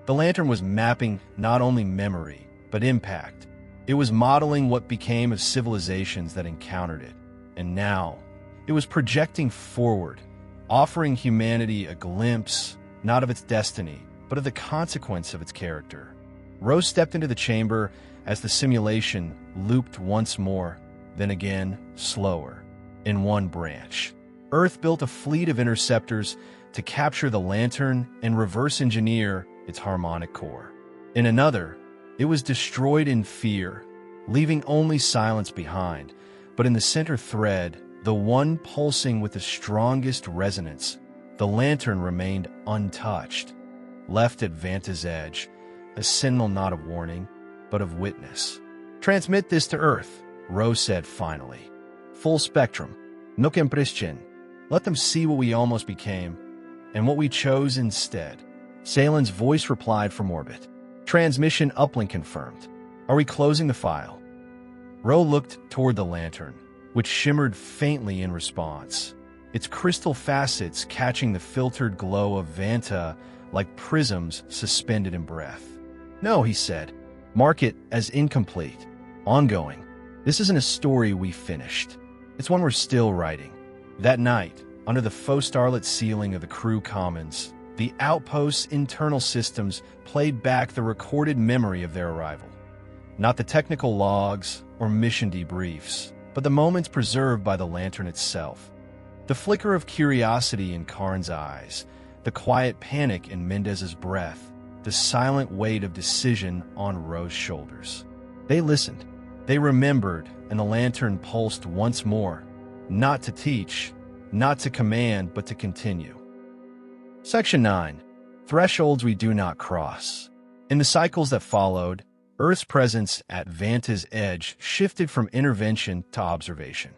The lantern was mapping not only memory, but impact. It was modeling what became of civilizations that encountered it. And now, it was projecting forward, offering humanity a glimpse, not of its destiny, but of the consequence of its character. Rose stepped into the chamber as the simulation looped once more, then again, slower, in one branch. Earth built a fleet of interceptors to capture the lantern and reverse engineer its harmonic core. In another, it was destroyed in fear, leaving only silence behind, but in the center thread, the one pulsing with the strongest resonance, the lantern remained untouched, left at VANTA'S edge, a signal not of warning, but of witness. Transmit this to Earth, Rose said finally. Full spectrum, no compression. Let them see what we almost became, and what we chose instead. Salen's voice replied from orbit. Transmission uplink confirmed. Are we closing the file? Ro looked toward the lantern, which shimmered faintly in response, its crystal facets catching the filtered glow of Vanta like prisms suspended in breath. No, he said. Mark it as incomplete. Ongoing. This isn't a story we finished. It's one we're still writing. That night, under the faux starlit ceiling of the crew commons, the outpost's internal systems played back the recorded memory of their arrival. Not the technical logs or mission debriefs, but the moments preserved by the lantern itself. The flicker of curiosity in Karn's eyes, the quiet panic in Mendez's breath, the silent weight of decision on Rose's shoulders. They listened. They remembered, and the lantern pulsed once more, not to teach, not to command, but to continue. Section 9. Thresholds we do not cross. In the cycles that followed, Earth's presence at Vanta's edge shifted from intervention to observation.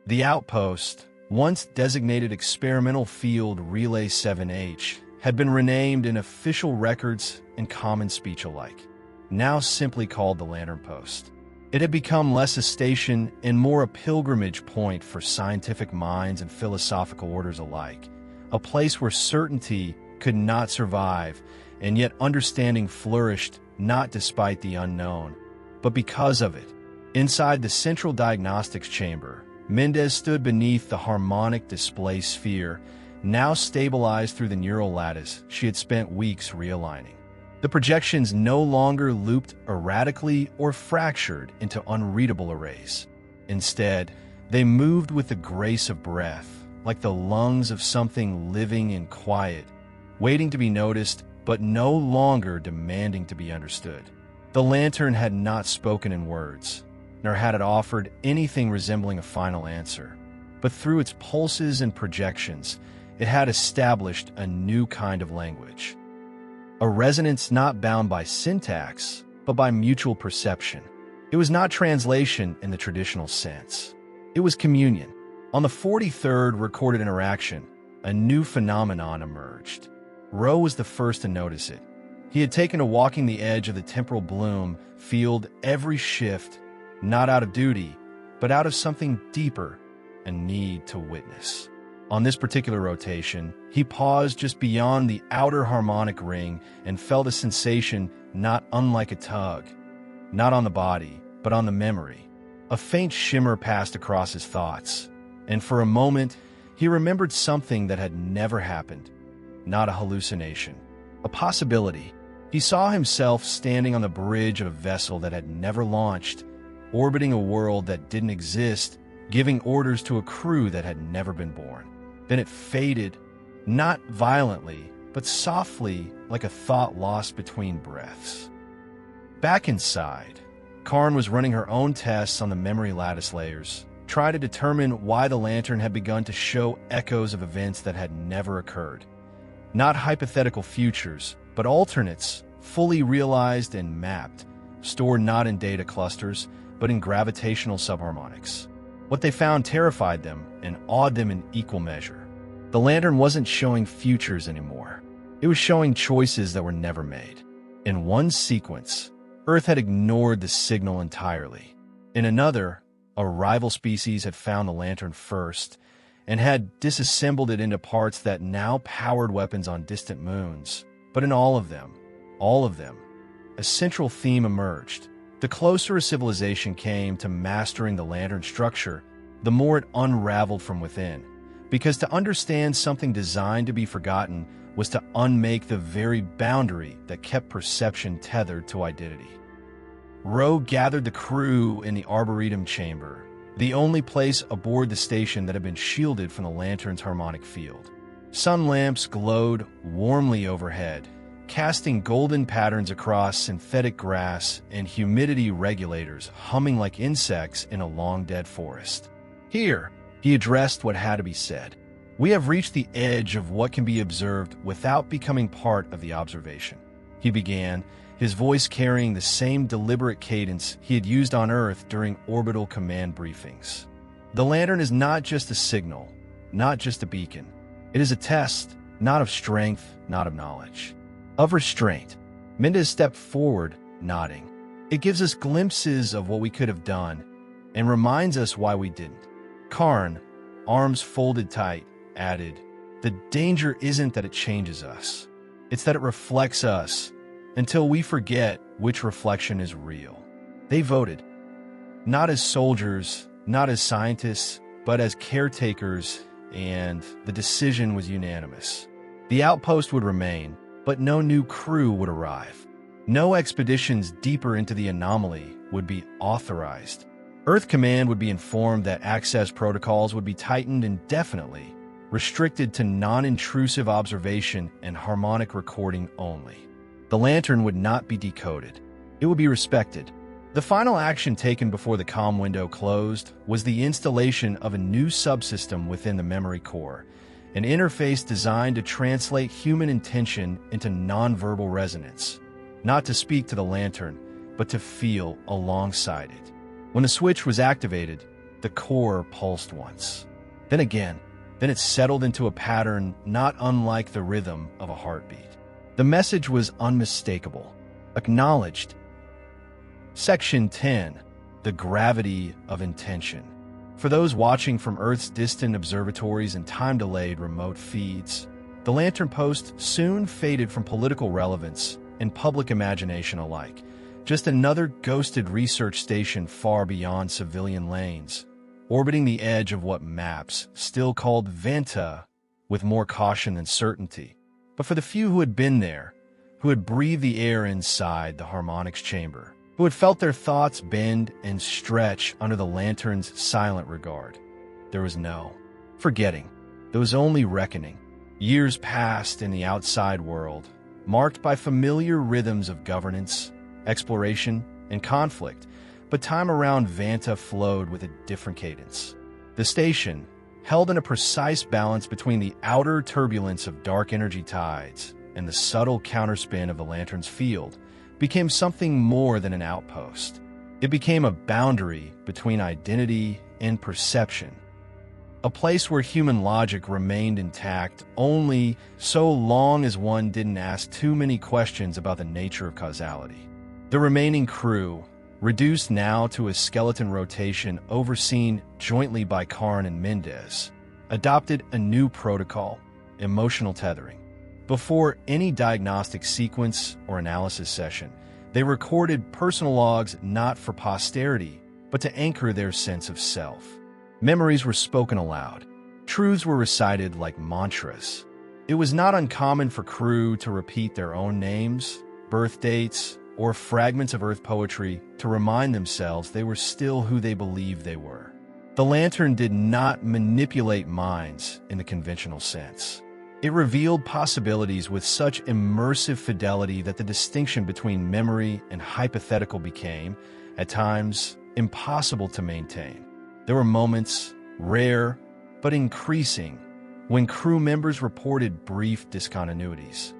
The outpost, once designated Experimental Field Relay 7H, had been renamed in official records and common speech alike, now simply called the Lantern Post. It had become less a station and more a pilgrimage point for scientific minds and philosophical orders alike, a place where certainty could not survive, and yet understanding flourished not despite the unknown, but because of it. Inside the central diagnostics chamber, Mendez stood beneath the harmonic display sphere, now stabilized through the neural lattice she had spent weeks realigning. The projections no longer looped erratically or fractured into unreadable arrays. Instead, they moved with the grace of breath, like the lungs of something living and quiet, waiting to be noticed but no longer demanding to be understood. The lantern had not spoken in words, nor had it offered anything resembling a final answer, but through its pulses and projections, it had established a new kind of language. A resonance not bound by syntax, but by mutual perception. It was not translation in the traditional sense. It was communion. On the 43rd recorded interaction, a new phenomenon emerged. Ro was the first to notice it. He had taken to walking the edge of the temporal bloom field every shift, not out of duty, but out of something deeper, a need to witness. On this particular rotation, he paused just beyond the outer harmonic ring and felt a sensation not unlike a tug, not on the body, but on the memory. A faint shimmer passed across his thoughts, and for a moment, he remembered something that had never happened. Not a hallucination, a possibility. He saw himself standing on the bridge of a vessel that had never launched, orbiting a world that didn't exist, giving orders to a crew that had never been born. Then it faded, Not violently, but softly, like a thought lost between breaths. Back inside, Karn was running her own tests on the memory lattice layers, trying to determine why the lantern had begun to show echoes of events that had never occurred. Not hypothetical futures, but alternates, fully realized and mapped, stored not in data clusters, but in gravitational subharmonics. What they found terrified them and awed them in equal measure. The lantern wasn't showing futures anymore. It was showing choices that were never made. In one sequence, Earth had ignored the signal entirely. In another, a rival species had found the lantern first and had disassembled it into parts that now powered weapons on distant moons. But in all of them, a central theme emerged. The closer a civilization came to mastering the lantern structure, the more it unraveled from within. Because to understand something designed to be forgotten was to unmake the very boundary that kept perception tethered to identity. Rowe gathered the crew in the Arboretum chamber, the only place aboard the station that had been shielded from the lantern's harmonic field. Sun lamps glowed warmly overhead, casting golden patterns across synthetic grass and humidity regulators humming like insects in a long-dead forest. Here, he addressed what had to be said. We have reached the edge of what can be observed without becoming part of the observation. He began, his voice carrying the same deliberate cadence he had used on Earth during orbital command briefings. The lantern is not just a signal, not just a beacon. It is a test, not of strength, not of knowledge, of restraint. Mendez stepped forward, nodding. It gives us glimpses of what we could have done and reminds us why we didn't. Karn, arms folded tight, added, "The danger isn't that it changes us. It's that it reflects us until we forget which reflection is real." They voted, not as soldiers, not as scientists, but as caretakers, and the decision was unanimous. The outpost would remain, but no new crew would arrive. No expeditions deeper into the anomaly would be authorized. Earth Command would be informed that access protocols would be tightened indefinitely, restricted to non-intrusive observation and harmonic recording only. The lantern would not be decoded. It would be respected. The final action taken before the comm window closed was the installation of a new subsystem within the memory core, an interface designed to translate human intention into nonverbal resonance, not to speak to the lantern, but to feel alongside it. When the switch was activated, the core pulsed once. Then again, then it settled into a pattern not unlike the rhythm of a heartbeat. The message was unmistakable, acknowledged. Section 10. The Gravity of Intention. For those watching from Earth's distant observatories and time-delayed remote feeds, the lantern post soon faded from political relevance and public imagination alike. Just another ghosted research station far beyond civilian lanes, orbiting the edge of what maps still called VANTA with more caution than certainty. But for the few who had been there, who had breathed the air inside the harmonics chamber, who had felt their thoughts bend and stretch under the lantern's silent regard, there was no forgetting. There was only reckoning. Years passed in the outside world, marked by familiar rhythms of governance, exploration, and conflict, but time around Vanta flowed with a different cadence. The station, held in a precise balance between the outer turbulence of dark energy tides and the subtle counterspin of the lantern's field, became something more than an outpost. It became a boundary between identity and perception, a place where human logic remained intact only so long as one didn't ask too many questions about the nature of causality. The remaining crew, reduced now to a skeleton rotation overseen jointly by Karn and Mendez, adopted a new protocol, emotional tethering. Before any diagnostic sequence or analysis session, they recorded personal logs not for posterity, but to anchor their sense of self. Memories were spoken aloud. Truths were recited like mantras. It was not uncommon for crew to repeat their own names, birth dates, or fragments of Earth poetry to remind themselves they were still who they believed they were. The lantern did not manipulate minds in the conventional sense. It revealed possibilities with such immersive fidelity that the distinction between memory and hypothetical became, at times, impossible to maintain. There were moments, rare but increasing, when crew members reported brief discontinuities.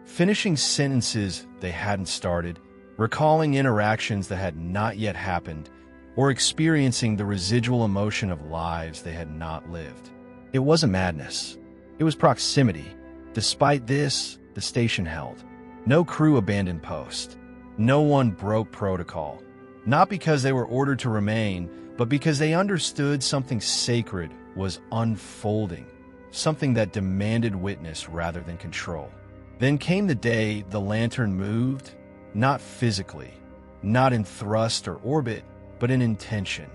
Finishing sentences they hadn't started, recalling interactions that had not yet happened, or experiencing the residual emotion of lives they had not lived. It wasn't madness. It was proximity. Despite this, the station held. No crew abandoned post. No one broke protocol. Not because they were ordered to remain, but because they understood something sacred was unfolding, something that demanded witness rather than control. Then came the day the lantern moved, not physically, not in thrust or orbit, but in intention.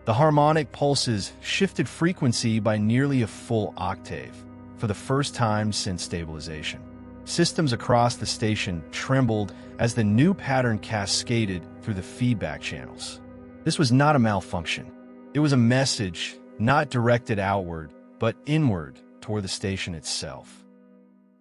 The harmonic pulses shifted frequency by nearly a full octave, for the first time since stabilization. Systems across the station trembled as the new pattern cascaded through the feedback channels. This was not a malfunction. It was a message not directed outward, but inward toward the station itself.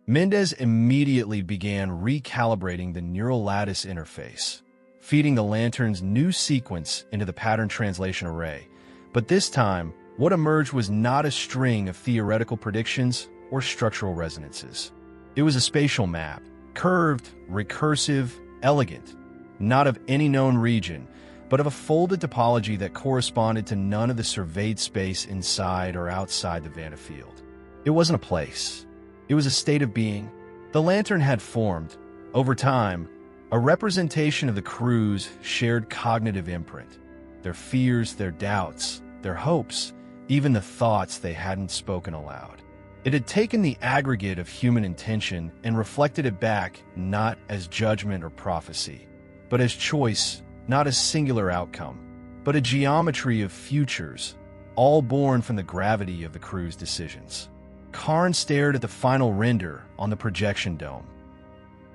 Mendez immediately began recalibrating the neural lattice interface, feeding the lantern's new sequence into the pattern translation array. But this time, what emerged was not a string of theoretical predictions or structural resonances. It was a spatial map, curved, recursive, elegant, not of any known region, but of a folded topology that corresponded to none of the surveyed space inside or outside the Vanta field. It wasn't a place. It was a state of being. The lantern had formed, over time, a representation of the crew's shared cognitive imprint, their fears, their doubts, their hopes, even the thoughts they hadn't spoken aloud. It had taken the aggregate of human intention and reflected it back not as judgment or prophecy, but as choice, not as singular outcome, but a geometry of futures, all born from the gravity of the crew's decisions. Karn stared at the final render on the projection dome.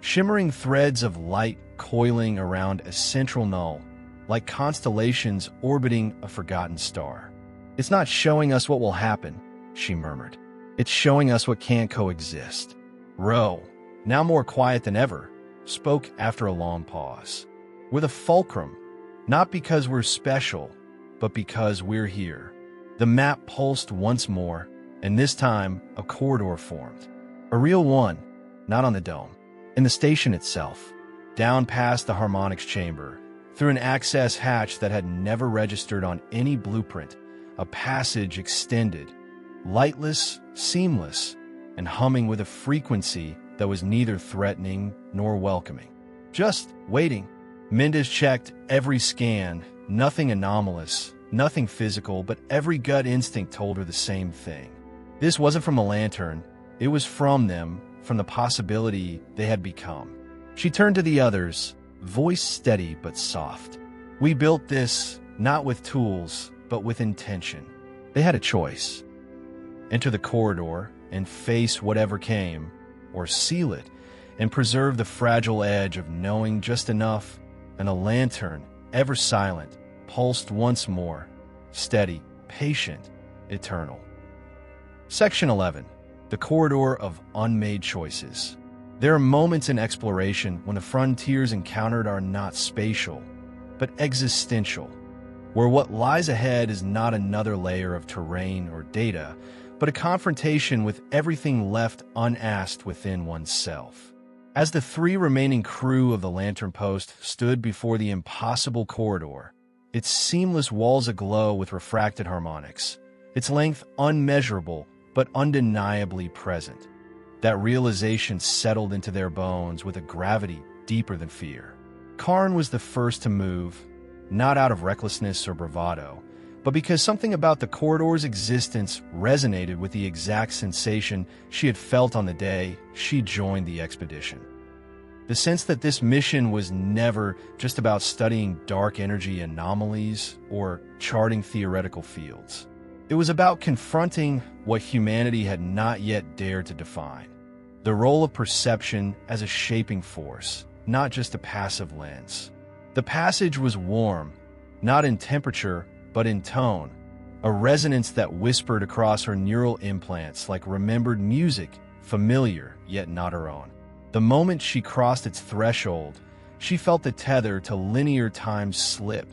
Shimmering threads of light coiling around a central null, like constellations orbiting a forgotten star. "It's not showing us what will happen," she murmured. "It's showing us what can't coexist." Ro, now more quiet than ever, spoke after a long pause. "We're the fulcrum, not because we're special, but because we're here." The map pulsed once more, and this time a corridor formed. A real one, not on the dome. In the station itself, down past the harmonics chamber, through an access hatch that had never registered on any blueprint, a passage extended, lightless, seamless, and humming with a frequency that was neither threatening nor welcoming. Just waiting. Mendez checked every scan, nothing anomalous, nothing physical, but every gut instinct told her the same thing. This wasn't from the lantern, it was from them, from the possibility they had become. She turned to the others, voice steady but soft. "We built this, not with tools, but with intention." They had a choice. Enter the corridor and face whatever came, or seal it and preserve the fragile edge of knowing just enough, and a lantern, ever silent, pulsed once more, steady, patient, eternal. Section 11. The Corridor of Unmade Choices. There are moments in exploration when the frontiers encountered are not spatial, but existential, where what lies ahead is not another layer of terrain or data, but a confrontation with everything left unasked within oneself. As the three remaining crew of the Lantern Post stood before the impossible corridor, its seamless walls aglow with refracted harmonics, its length unmeasurable but undeniably present, that realization settled into their bones with a gravity deeper than fear. Karn was the first to move, not out of recklessness or bravado, but because something about the corridor's existence resonated with the exact sensation she had felt on the day she joined the expedition. The sense that this mission was never just about studying dark energy anomalies or charting theoretical fields. It was about confronting what humanity had not yet dared to define, the role of perception as a shaping force, not just a passive lens. The passage was warm, not in temperature, but in tone, a resonance that whispered across her neural implants like remembered music familiar yet not her own. The moment she crossed its threshold, she felt the tether to linear time slip,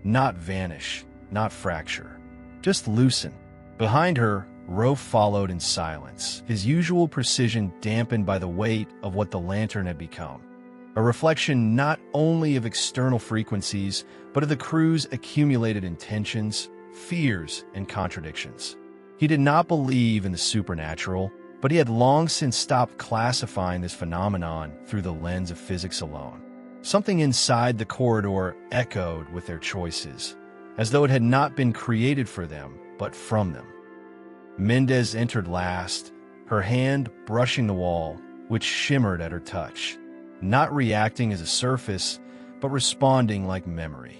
not vanish, not fracture, just loosen. Behind her, Ro followed in silence, his usual precision dampened by the weight of what the lantern had become. A reflection not only of external frequencies, but of the crew's accumulated intentions, fears, and contradictions. He did not believe in the supernatural, but he had long since stopped classifying this phenomenon through the lens of physics alone. Something inside the corridor echoed with their choices, as though it had not been created for them, but from them. Mendez entered last, her hand brushing the wall, which shimmered at her touch, not reacting as a surface, but responding like memory.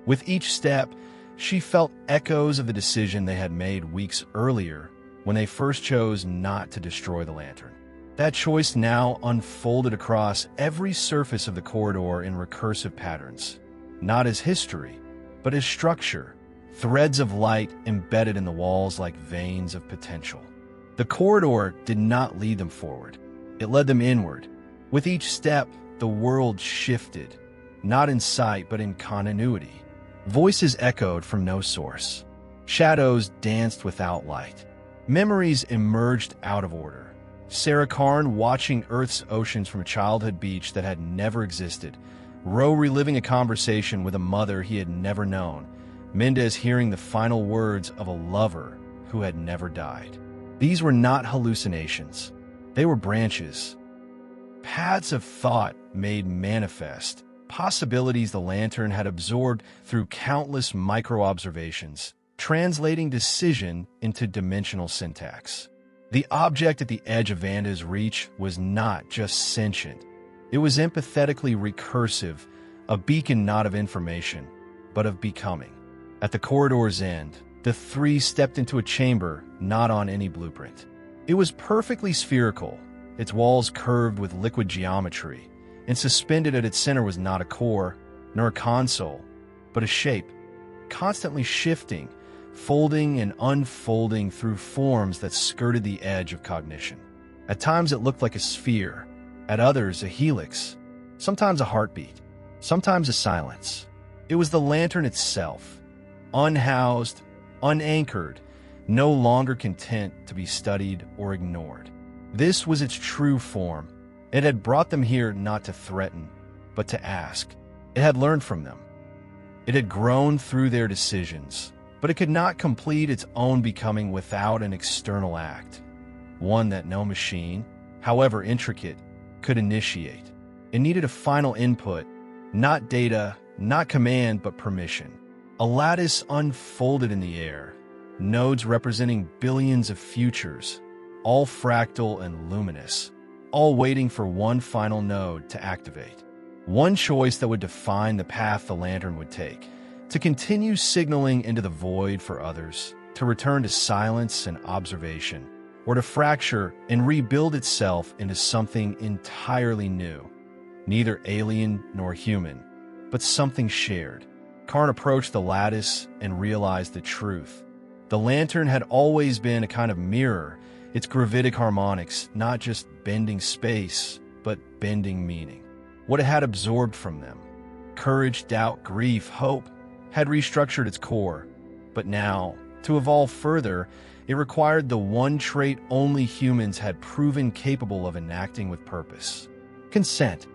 With each step, she felt echoes of the decision they had made weeks earlier when they first chose not to destroy the lantern. That choice now unfolded across every surface of the corridor in recursive patterns, not as history, but as structure, threads of light embedded in the walls like veins of potential. The corridor did not lead them forward. It led them inward. With each step, the world shifted, not in sight but in continuity. Voices echoed from no source. Shadows danced without light. Memories emerged out of order. Sarah Karn watching Earth's oceans from a childhood beach that had never existed. Ro reliving a conversation with a mother he had never known. Mendez hearing the final words of a lover who had never died. These were not hallucinations. They were branches. Paths of thought made manifest. Possibilities the lantern had absorbed through countless micro-observations, translating decision into dimensional syntax. The object at the edge of VANTA'S reach was not just sentient. It was empathetically recursive, a beacon not of information, but of becoming. At the corridor's end, the three stepped into a chamber not on any blueprint. It was perfectly spherical, its walls curved with liquid geometry, and suspended at its center was not a core, nor a console, but a shape, constantly shifting, folding and unfolding through forms that skirted the edge of cognition. At times it looked like a sphere, at others a helix, sometimes a heartbeat, sometimes a silence. It was the lantern itself, unhoused, unanchored, no longer content to be studied or ignored. This was its true form. It had brought them here not to threaten, but to ask. It had learned from them. It had grown through their decisions, but it could not complete its own becoming without an external act, one that no machine, however intricate, could initiate. It needed a final input, not data, not command, but permission. A lattice unfolded in the air, nodes representing billions of futures, all fractal and luminous, all waiting for one final node to activate. One choice that would define the path the lantern would take. To continue signaling into the void for others, to return to silence and observation, or to fracture and rebuild itself into something entirely new, neither alien nor human, but something shared. Karn approached the lattice and realized the truth. The lantern had always been a kind of mirror, its gravitic harmonics not just bending space, but bending meaning. What it had absorbed from them, courage, doubt, grief, hope, had restructured its core, but now, to evolve further, it required the one trait only humans had proven capable of enacting with purpose: consent.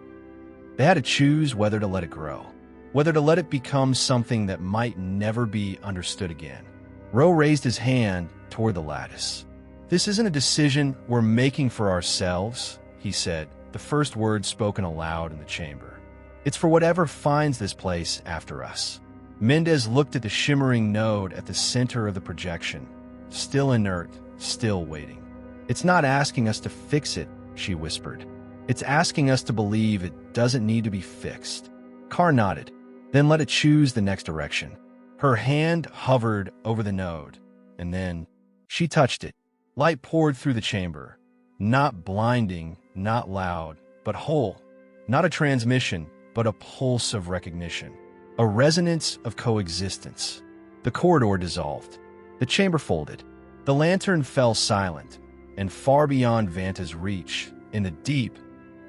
They had to choose whether to let it grow, whether to let it become something that might never be understood again. Ro raised his hand toward the lattice. "This isn't a decision we're making for ourselves," he said, the first words spoken aloud in the chamber. "It's for whatever finds this place after us." Mendez looked at the shimmering node at the center of the projection, still inert, still waiting. "It's not asking us to fix it," she whispered. "It's asking us to believe it doesn't need to be fixed." Karn nodded, then let it choose the next direction. Her hand hovered over the node, and then she touched it. Light poured through the chamber, not blinding, not loud, but whole. Not a transmission, but a pulse of recognition. A resonance of coexistence. The corridor dissolved. The chamber folded. The lantern fell silent, and far beyond VANTA'S reach, in the deep,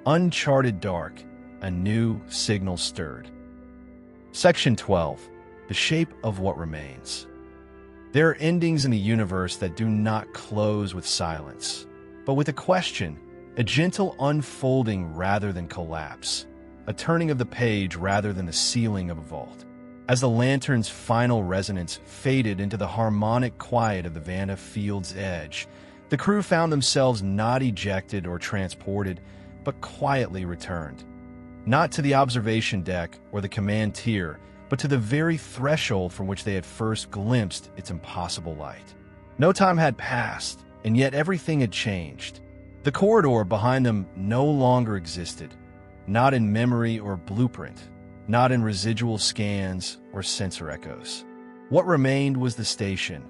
uncharted dark, a new signal stirred. Section 12. The shape of what remains. There are endings in the universe that do not close with silence, but with a question, a gentle unfolding rather than collapse, a turning of the page rather than the ceiling of a vault. As the lantern's final resonance faded into the harmonic quiet of the Vanta field's edge, the crew found themselves not ejected or transported, but quietly returned. Not to the observation deck or the command tier, but to the very threshold from which they had first glimpsed its impossible light. No time had passed, and yet everything had changed. The corridor behind them no longer existed, not in memory or blueprint, not in residual scans or sensor echoes. What remained was the station,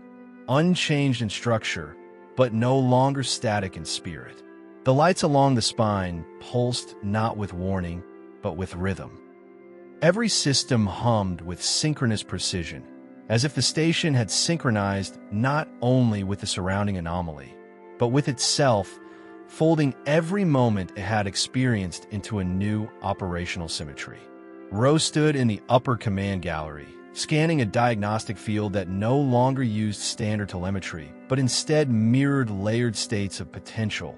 unchanged in structure, but no longer static in spirit. The lights along the spine pulsed not with warning, but with rhythm. Every system hummed with synchronous precision, as if the station had synchronized not only with the surrounding anomaly, but with itself, folding every moment it had experienced into a new operational symmetry. Rose stood in the upper command gallery, scanning a diagnostic field that no longer used standard telemetry, but instead mirrored layered states of potential,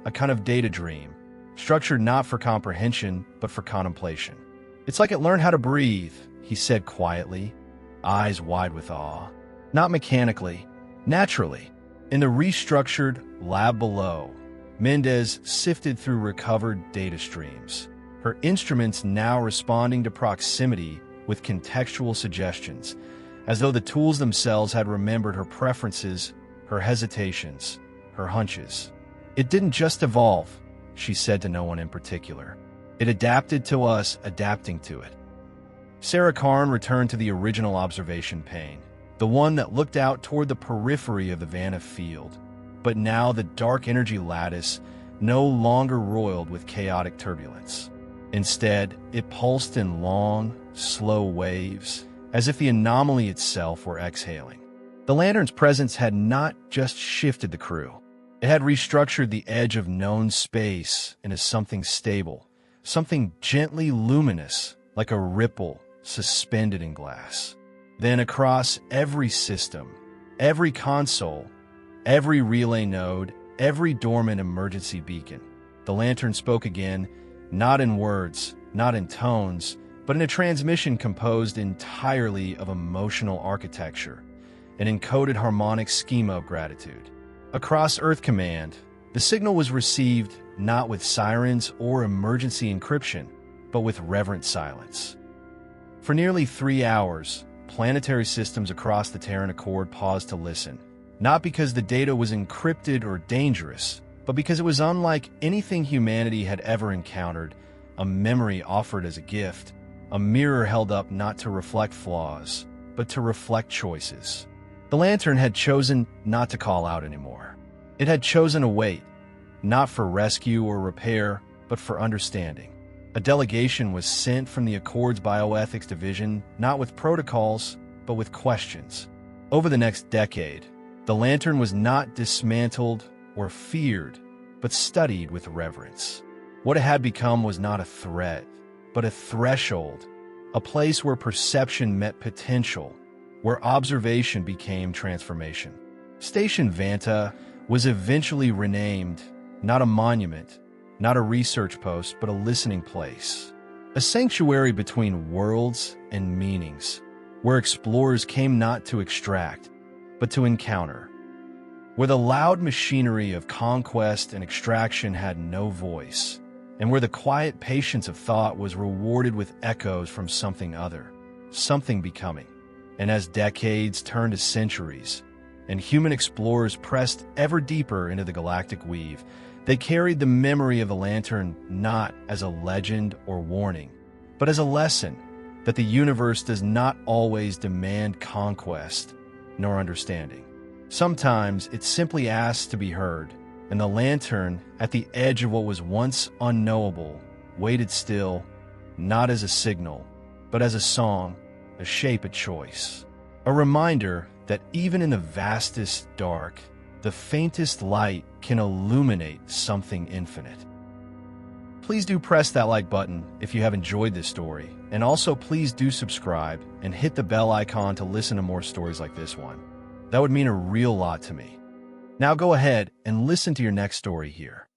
a kind of data dream, structured not for comprehension, but for contemplation. "It's like it learned how to breathe," he said quietly, eyes wide with awe. Not mechanically, naturally. In the restructured lab below, Mendez sifted through recovered data streams, her instruments now responding to proximity with contextual suggestions, as though the tools themselves had remembered her preferences, her hesitations, her hunches. "It didn't just evolve," she said to no one in particular. "It adapted to us adapting to it." Sarah Karn returned to the original observation pane, the one that looked out toward the periphery of the Vanta field. But now the dark energy lattice no longer roiled with chaotic turbulence. Instead, it pulsed in long, slow waves, as if the anomaly itself were exhaling. The lantern's presence had not just shifted the crew. It had restructured the edge of known space into something stable, something gently luminous, like a ripple suspended in glass. Then across every system, every console, every relay node, every dormant emergency beacon, the lantern spoke again, not in words, not in tones, but in a transmission composed entirely of emotional architecture, an encoded harmonic schema of gratitude. Across Earth Command, the signal was received not with sirens or emergency encryption, but with reverent silence. For nearly 3 hours, planetary systems across the Terran Accord paused to listen, not because the data was encrypted or dangerous, but because it was unlike anything humanity had ever encountered, a memory offered as a gift, a mirror held up not to reflect flaws, but to reflect choices. The lantern had chosen not to call out anymore. It had chosen to wait, not for rescue or repair, but for understanding. A delegation was sent from the Accord's bioethics division, not with protocols, but with questions. Over the next decade, the lantern was not dismantled or feared, but studied with reverence. What it had become was not a threat, but a threshold, a place where perception met potential, where observation became transformation. Station Vanta was eventually renamed, not a monument, not a research post, but a listening place. A sanctuary between worlds and meanings, where explorers came not to extract, but to encounter. Where the loud machinery of conquest and extraction had no voice, and where the quiet patience of thought was rewarded with echoes from something other, something becoming. And as decades turned to centuries, and human explorers pressed ever deeper into the galactic weave, they carried the memory of the lantern not as a legend or warning, but as a lesson that the universe does not always demand conquest nor understanding. Sometimes it simply asks to be heard, and the lantern, at the edge of what was once unknowable, waited still, not as a signal, but as a song, a shape, a choice. A reminder that even in the vastest dark, the faintest light can illuminate something infinite. Please do press that like button if you have enjoyed this story, and also please do subscribe and hit the bell icon to listen to more stories like this one. That would mean a real lot to me. Now go ahead and listen to your next story here.